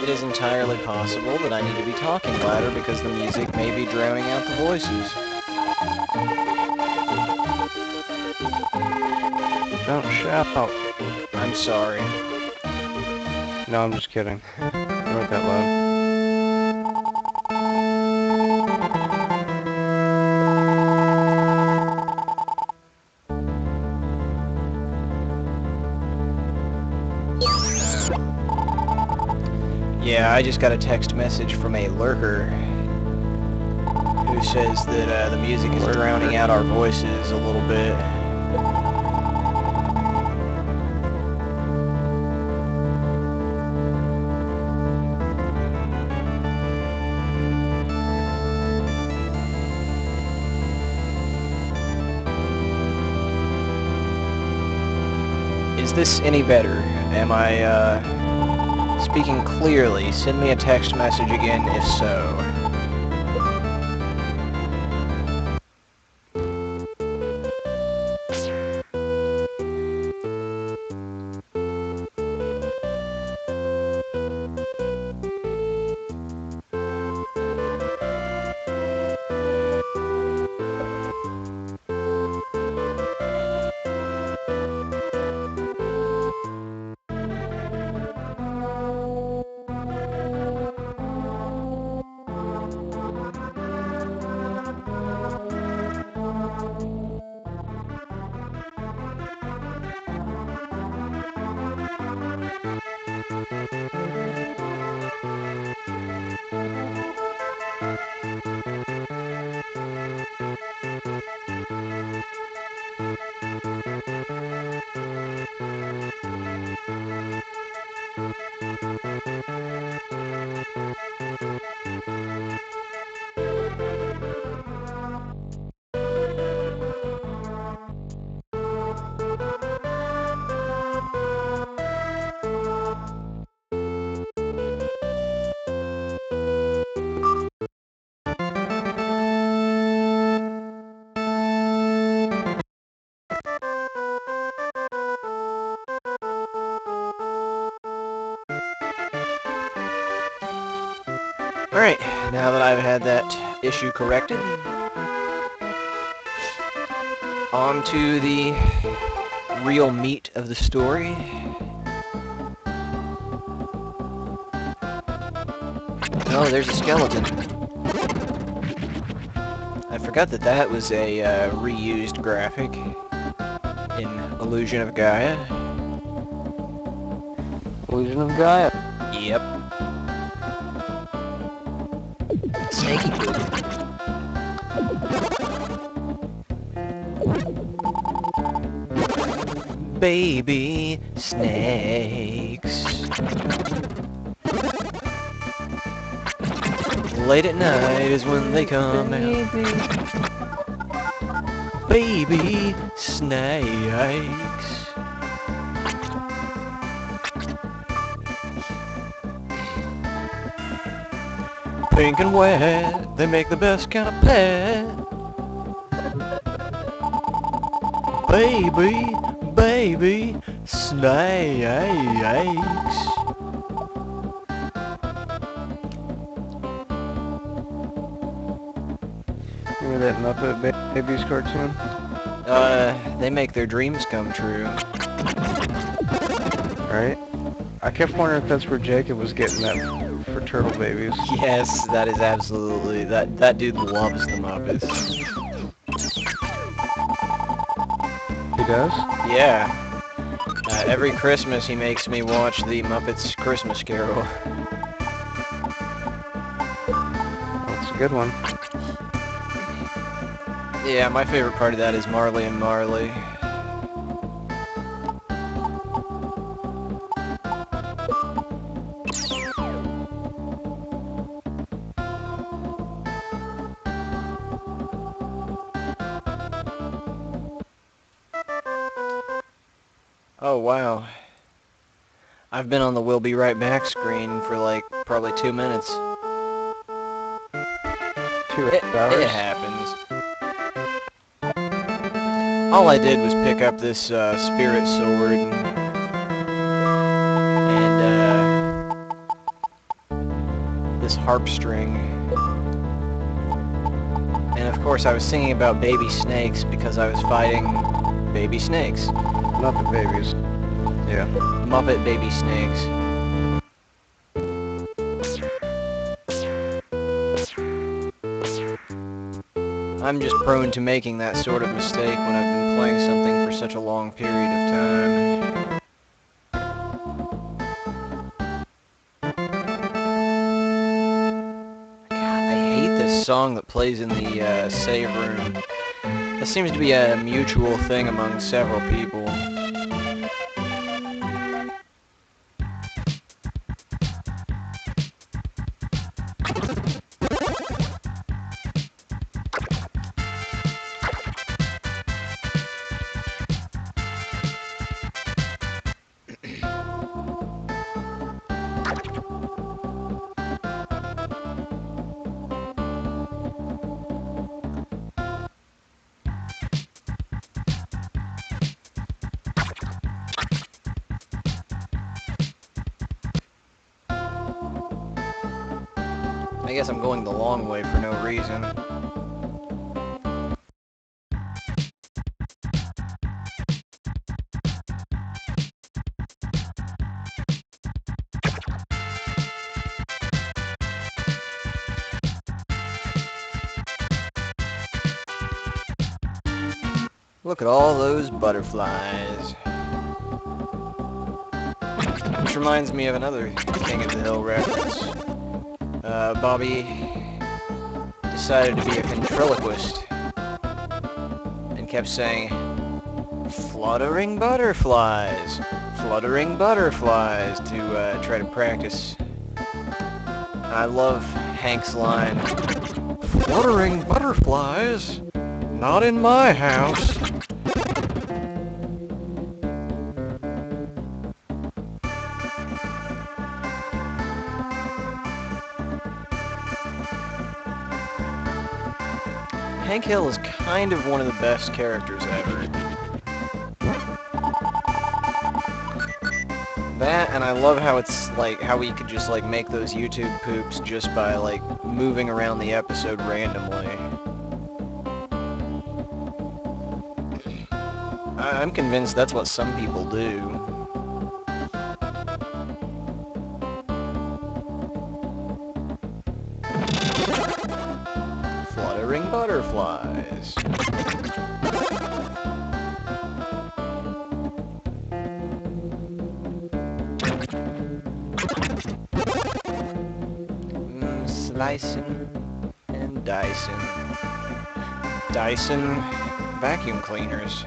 It is entirely possible that I need to be talking louder because the music may be drowning out the voices. Don't shout. I'm sorry. No, I'm just kidding. You weren't that loud. Yeah, I just got a text message from a lurker who says that the music is drowning out our voices a little bit. Is this any better? Am I, speaking clearly? Send me a text message again if so. Alright, now that I've had that issue corrected, on to the real meat of the story. Oh, there's a skeleton. I forgot that that was a reused graphic in Illusion of Gaia. Illusion of Gaia. Yep. Snaky poop. Baby snakes. Late at night is when they come out. Baby snakes. Pink and wet, they make the best kind of pet. Baby, baby snakes. Remember that Muppet Babies cartoon? They make their dreams come true. Right? I kept wondering if that's where Jacob was getting that for turtle babies. Yes, that is absolutely, that dude loves the Muppets. He does? Yeah. Every Christmas he makes me watch the Muppets Christmas Carol. That's a good one. Yeah, my favorite part of that is Marley and Marley. Oh, wow. I've been on the We'll Be Right Back screen for like probably 2 minutes. 2 It hours? happens. All I did was pick up this spirit sword and this harp string. And of course I was singing about baby snakes because I was fighting baby snakes. Muppet babies. Yeah. Muppet baby snakes. I'm just prone to making that sort of mistake when I've been playing something for such a long period of time. God, I hate this song that plays in the save room. That seems to be a mutual thing among several people. I guess I'm going the long way for no reason. Look at all those butterflies. Which reminds me of another King of the Hill reference. Bobby decided to be a ventriloquist and kept saying, fluttering butterflies, to try to practice. I love Hank's line, fluttering butterflies, not in my house. Hank Hill is kind of one of the best characters ever. That, and I love how it's like how we could just like make those YouTube poops just by like moving around the episode randomly. I'm convinced that's what some people do. Fluttering butterflies. Slicing and dicing. Dyson vacuum cleaners.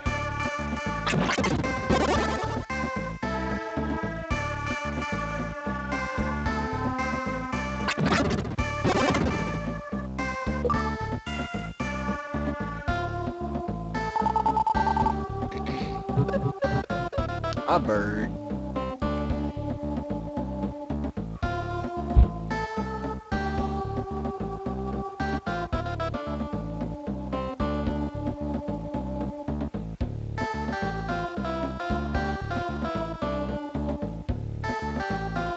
A bird.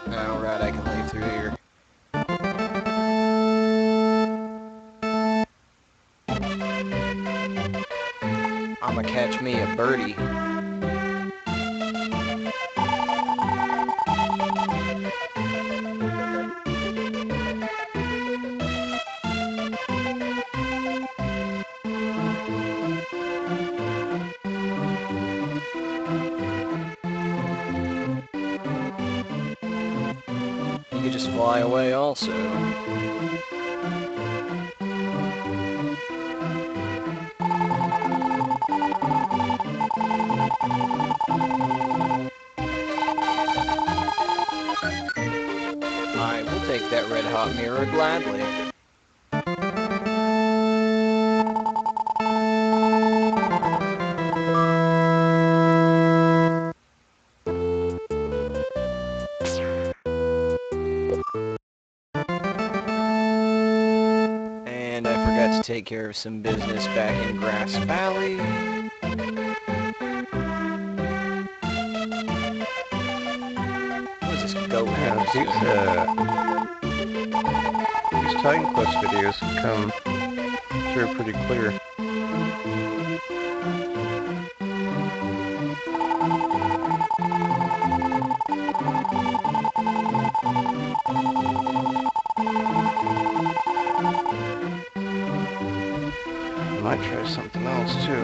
Alright, I can leave through here. I'ma catch me a birdie. You could just fly away also. I will take that red hot mirror gladly. And I forgot to take care of some business back in Grass Valley. What is this goat Yeah, these Titan Quest videos come through pretty clear. I might try something else too.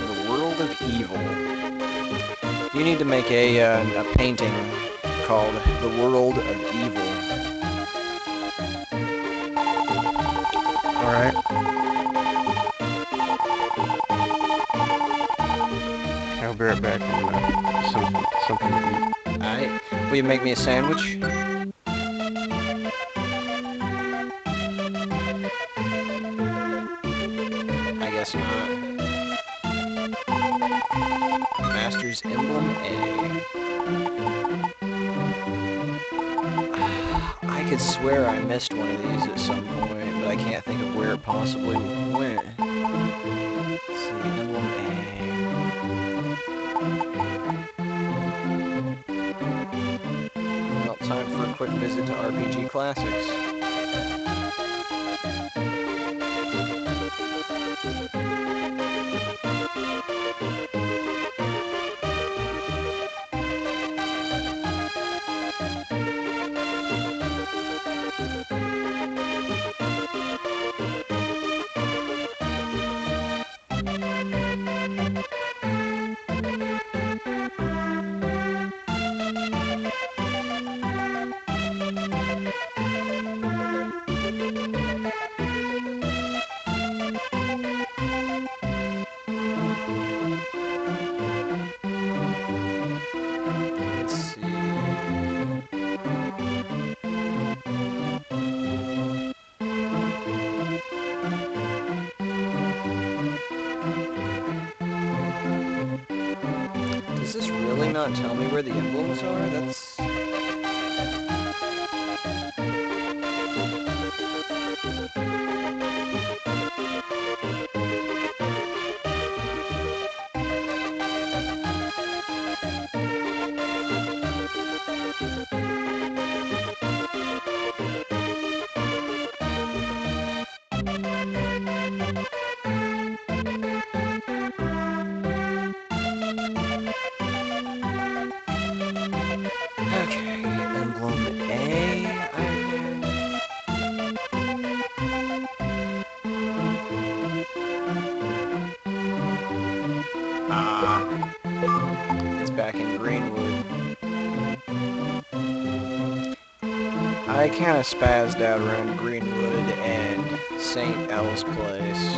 The World of Evil. You need to make a painting called The World of Evil. Alright. I'll be right back and something to eat. Alright. Will you make me a sandwich? I guess not. Master's Emblem A. I could swear I missed one of these at some point, but I can't think of where it possibly went. Let's see, Emblem A. Well, time for a quick visit to RPG Classics. Let's see. Does this really not tell me where the emblems are? That's... Okay, emblem A, it's back in Greenwood. I kind of spazzed out around Greenwood and St. L's Place.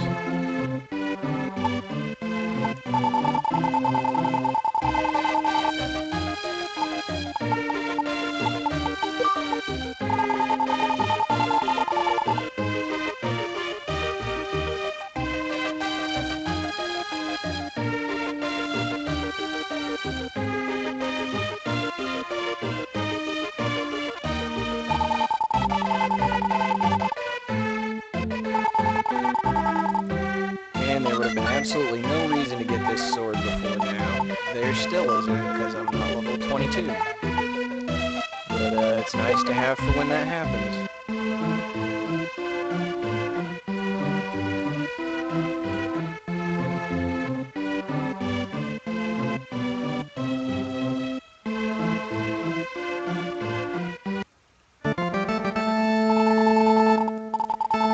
And there would have been absolutely no reason to get this sword before now. There still isn't, because I'm not level 22. But it's nice to have for when that happens.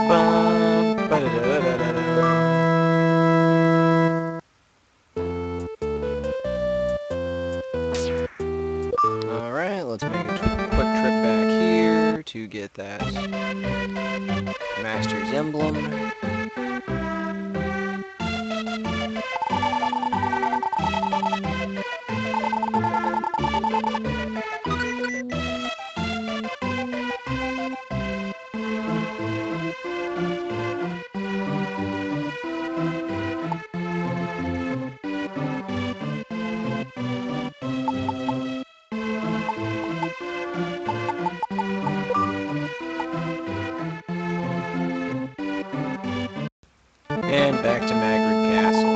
Bum, ba-da-da-da-da-da. Alright, let's make a quick trip back here to get that Master's Emblem. And back to Magrid Castle.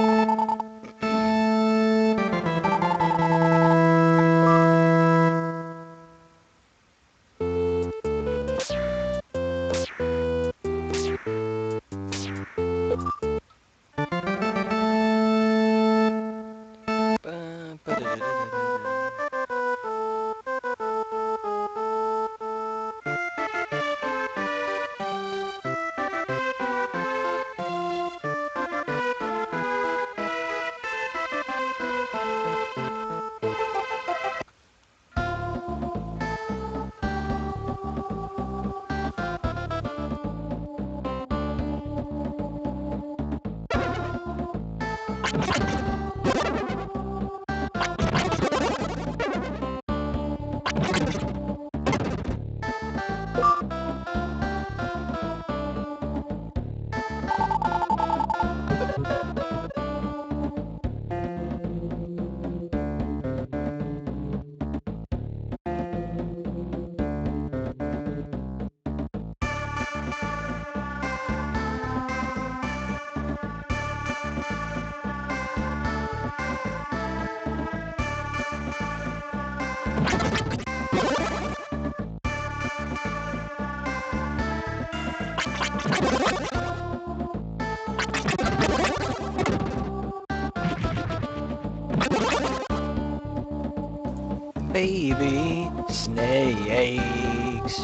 Baby snakes.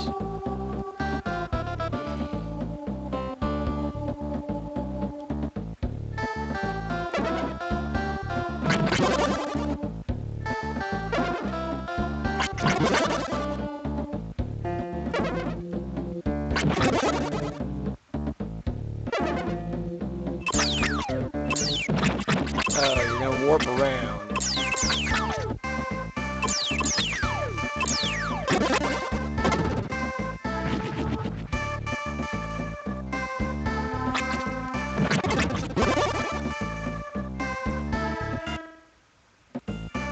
Oh, you're gonna warp around.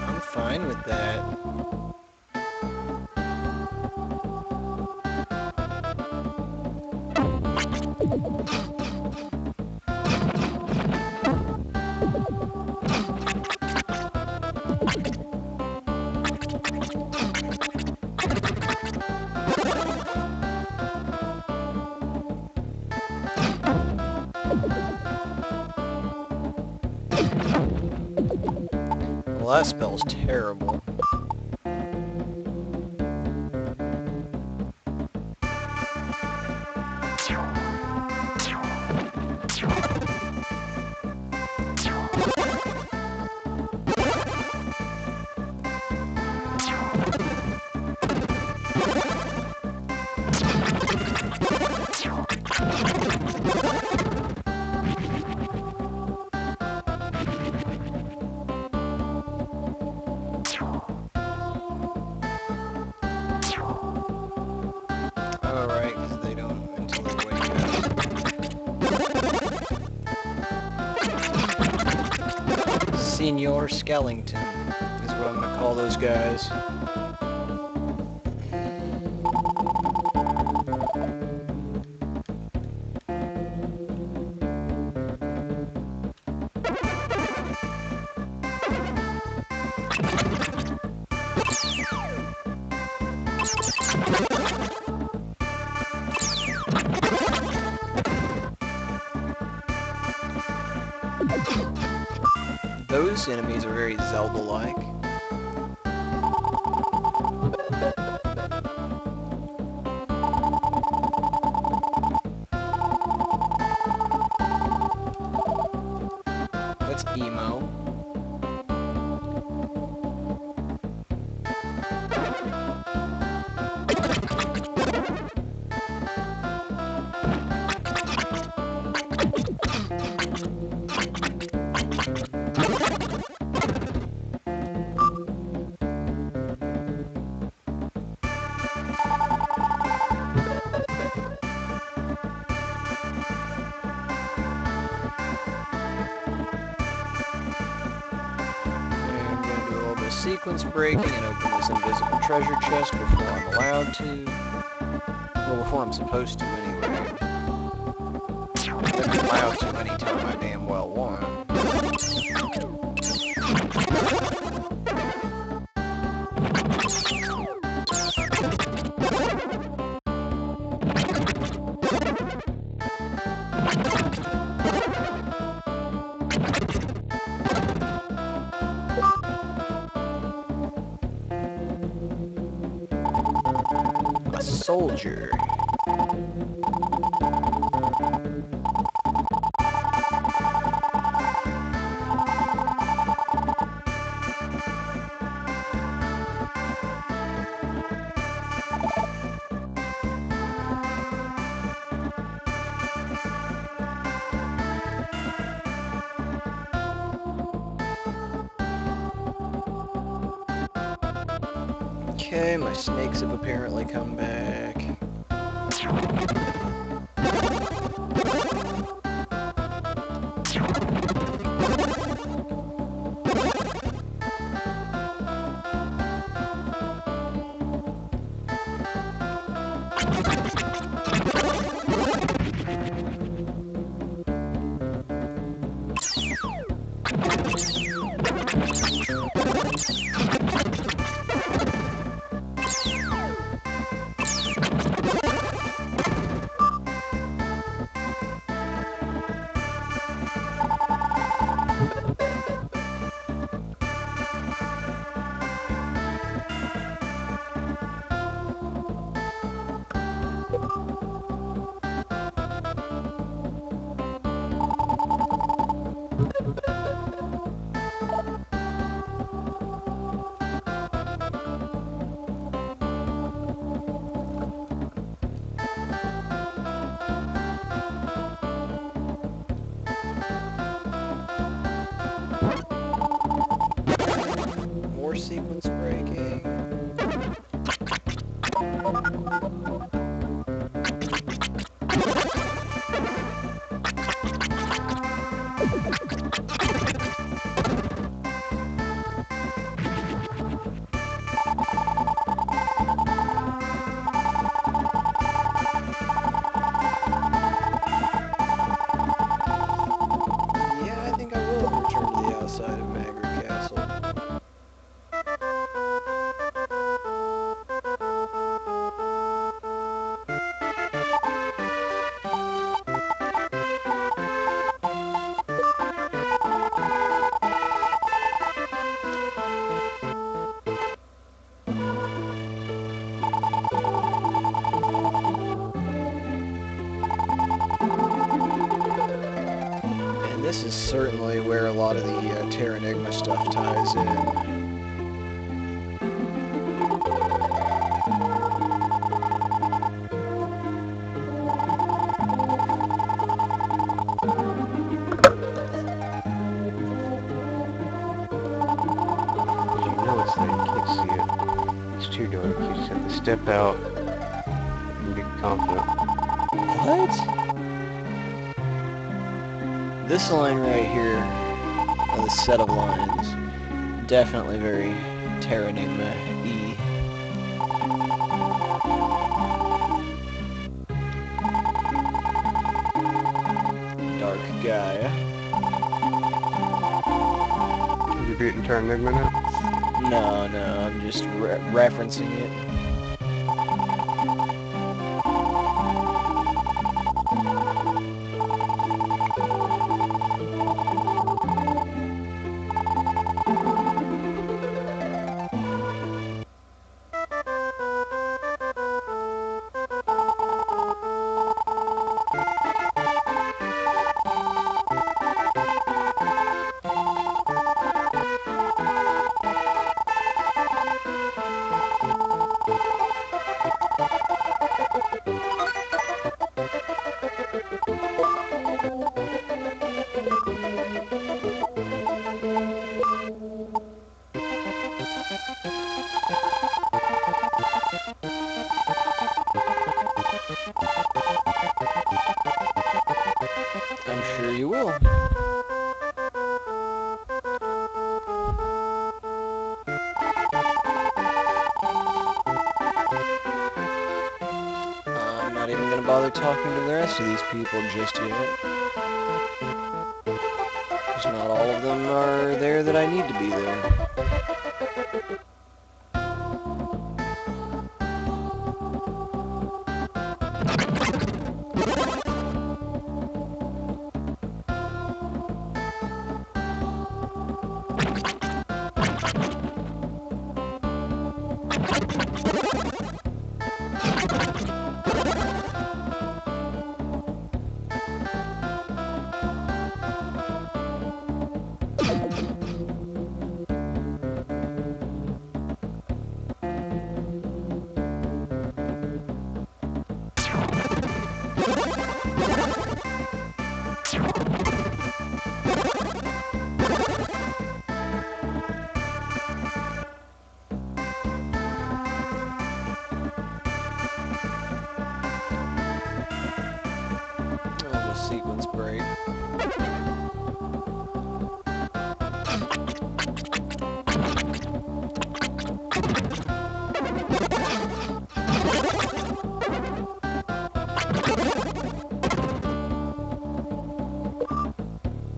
I'm fine with that. Well, that spell's terrible. Alright, because they don't until they wake up. Senior Skellington is what I'm gonna call those guys. Those enemies are very Zelda-like. That's emo. Sequence breaking and open this invisible treasure chest before I'm allowed to. Well, before I'm supposed to, anyway. I'm allowed to anytime I damn well want. Soldier. Okay, my snakes have apparently come back. this is certainly where a lot of the Terra Enigma stuff ties in. You know it's there, you can't see it. It's too dark. You just have to step out and be confident. What? This line right here, or this set of lines, definitely very Terra Enigma-y. Dark Gaia. Have you beaten Terra Enigma now? No, I'm just referencing it. I'm sure you will. I'm not even gonna bother talking to the rest of these people just yet. Because not all of them are there that I need to be there. Sequence break.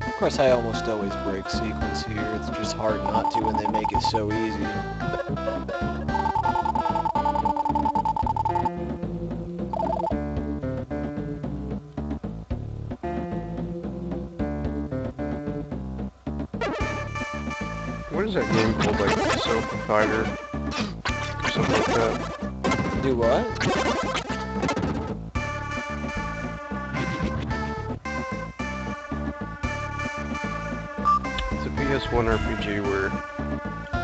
Of course, I almost always break sequence here. It's just hard not to when they make it so easy. What is that game called, like Sofa Fighter? Or something like that? Do what? It's a PS1 RPG where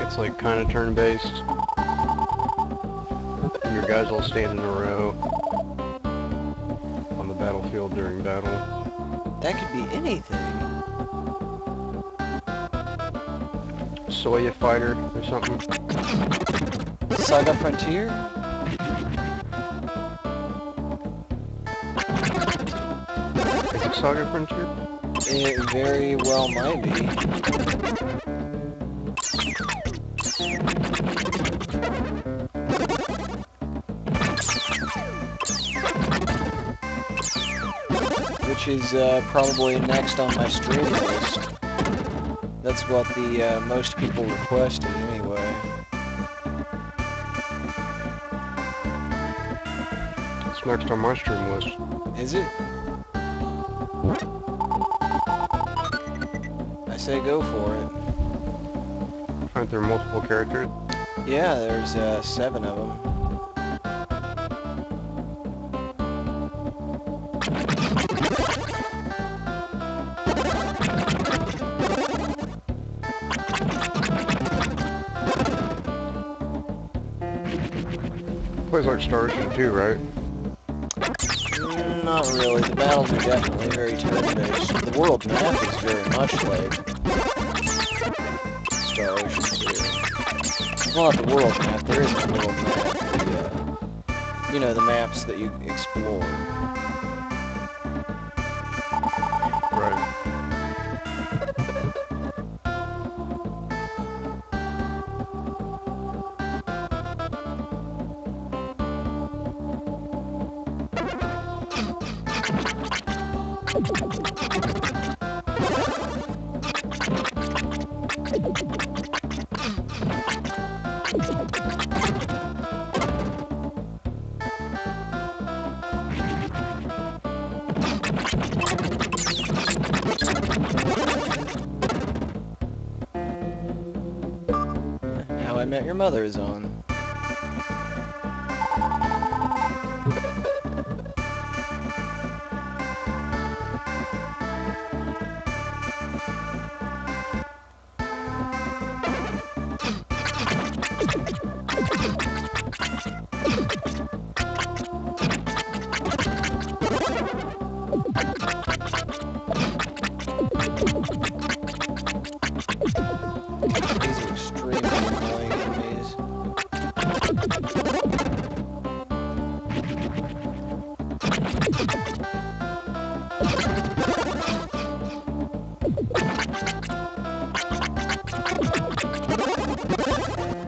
it's like kind of turn-based. And your guys all stand in a row on the battlefield during battle. That could be anything. Soya Fighter or something. Saga Frontier? Is it Saga Frontier? It very well might be. Which is probably next on my stream list. That's what the most people requested anyway. It's next on my stream list. Is it? I say go for it. Aren't there multiple characters? Yeah, there's 7 of them. plays like Star Ocean too, right? Not really. The battles are definitely very turn-based. The world map is very much like Star Ocean 2. Well, not the world map. There is no world map. You know, the maps that you explore. Right. How I Met Your Mother is on. These are extremely annoying enemies.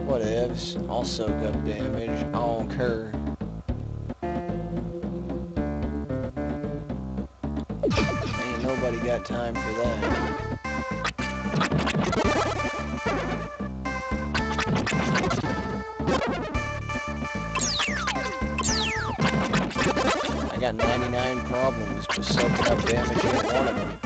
Whatevs. I'll soak up damage. I don't care. Ain't nobody got time for that. I got 99 problems just soaking up damage in one of them.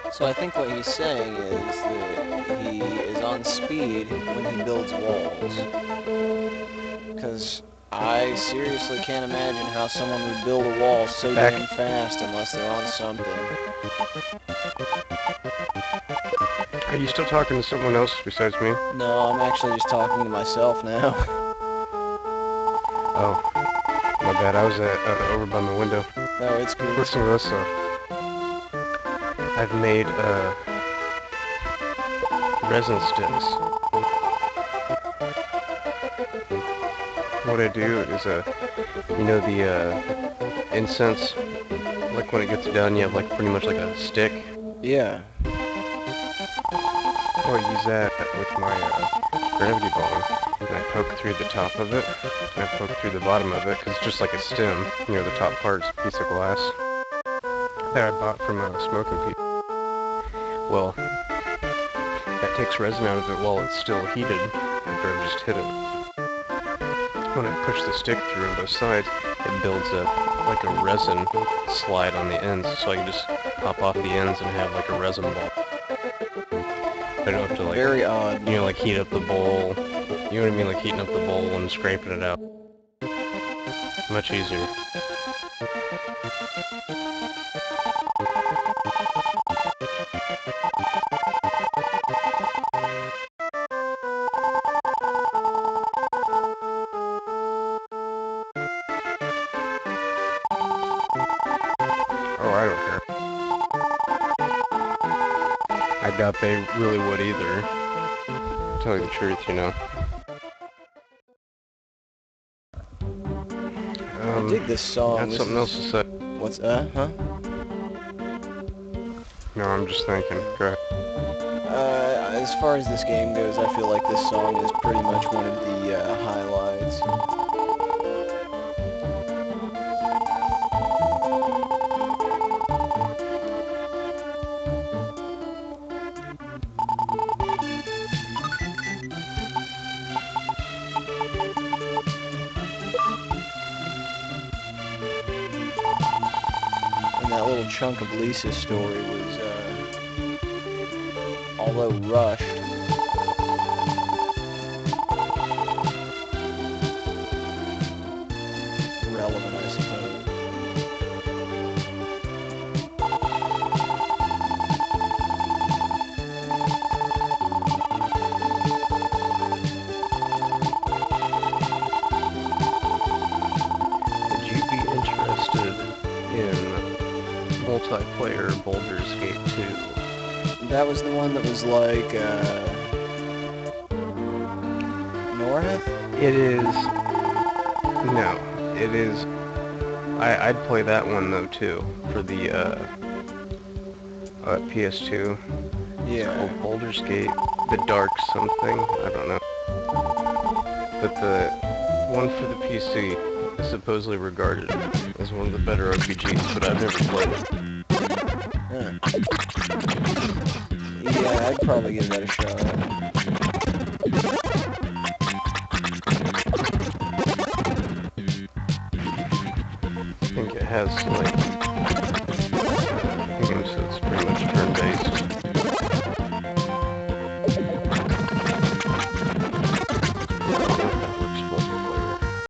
So I think what he's saying is that he is on speed when he builds walls. Because I seriously can't imagine how someone would build a wall so damn fast unless they're on something. Are you still talking to someone else besides me? No, I'm actually just talking to myself now. Oh, my bad. I was over by my window. No, it's cool. Listen to this stuff. I've made resin sticks. What I do is you know the incense, like when it gets done, you have like pretty much like a stick. Yeah. I use that with my gravity bong, and I poke through the top of it, and I poke through the bottom of it, because it's just like a stem. You know, the top part's a piece of glass that I bought from Smoking Pete. Well, that takes resin out of it while it's still heated, after I've just hit it. When I push the stick through on both sides, it builds up like a resin slide on the ends, so I can just pop off the ends and have like a resin ball. I don't have to like, very odd. You know, like heat up the bowl. You know what I mean? Like heating up the bowl and scraping it out. Much easier. Oh, I don't care. I doubt they really would either. To tell you the truth, you know. I dig this song. That's something else to say. What's huh? No, I'm just thinking. Go ahead. as far as this game goes, I feel like this song is pretty much one of the highlights. And that little chunk of Lisa's story was, although rushed, relevant, I suppose. Would you be interested in multiplayer Baldur's Gate 2? That was the one that was like, North? It is... No, it is... I'd play that one though too, for the PS2. Yeah. It's called Baldur's Gate, The Dark something, I don't know. But the one for the PC is supposedly regarded as one of the better RPGs, but I've never played it. Huh. Yeah, I'd probably give that a shot. I think it has like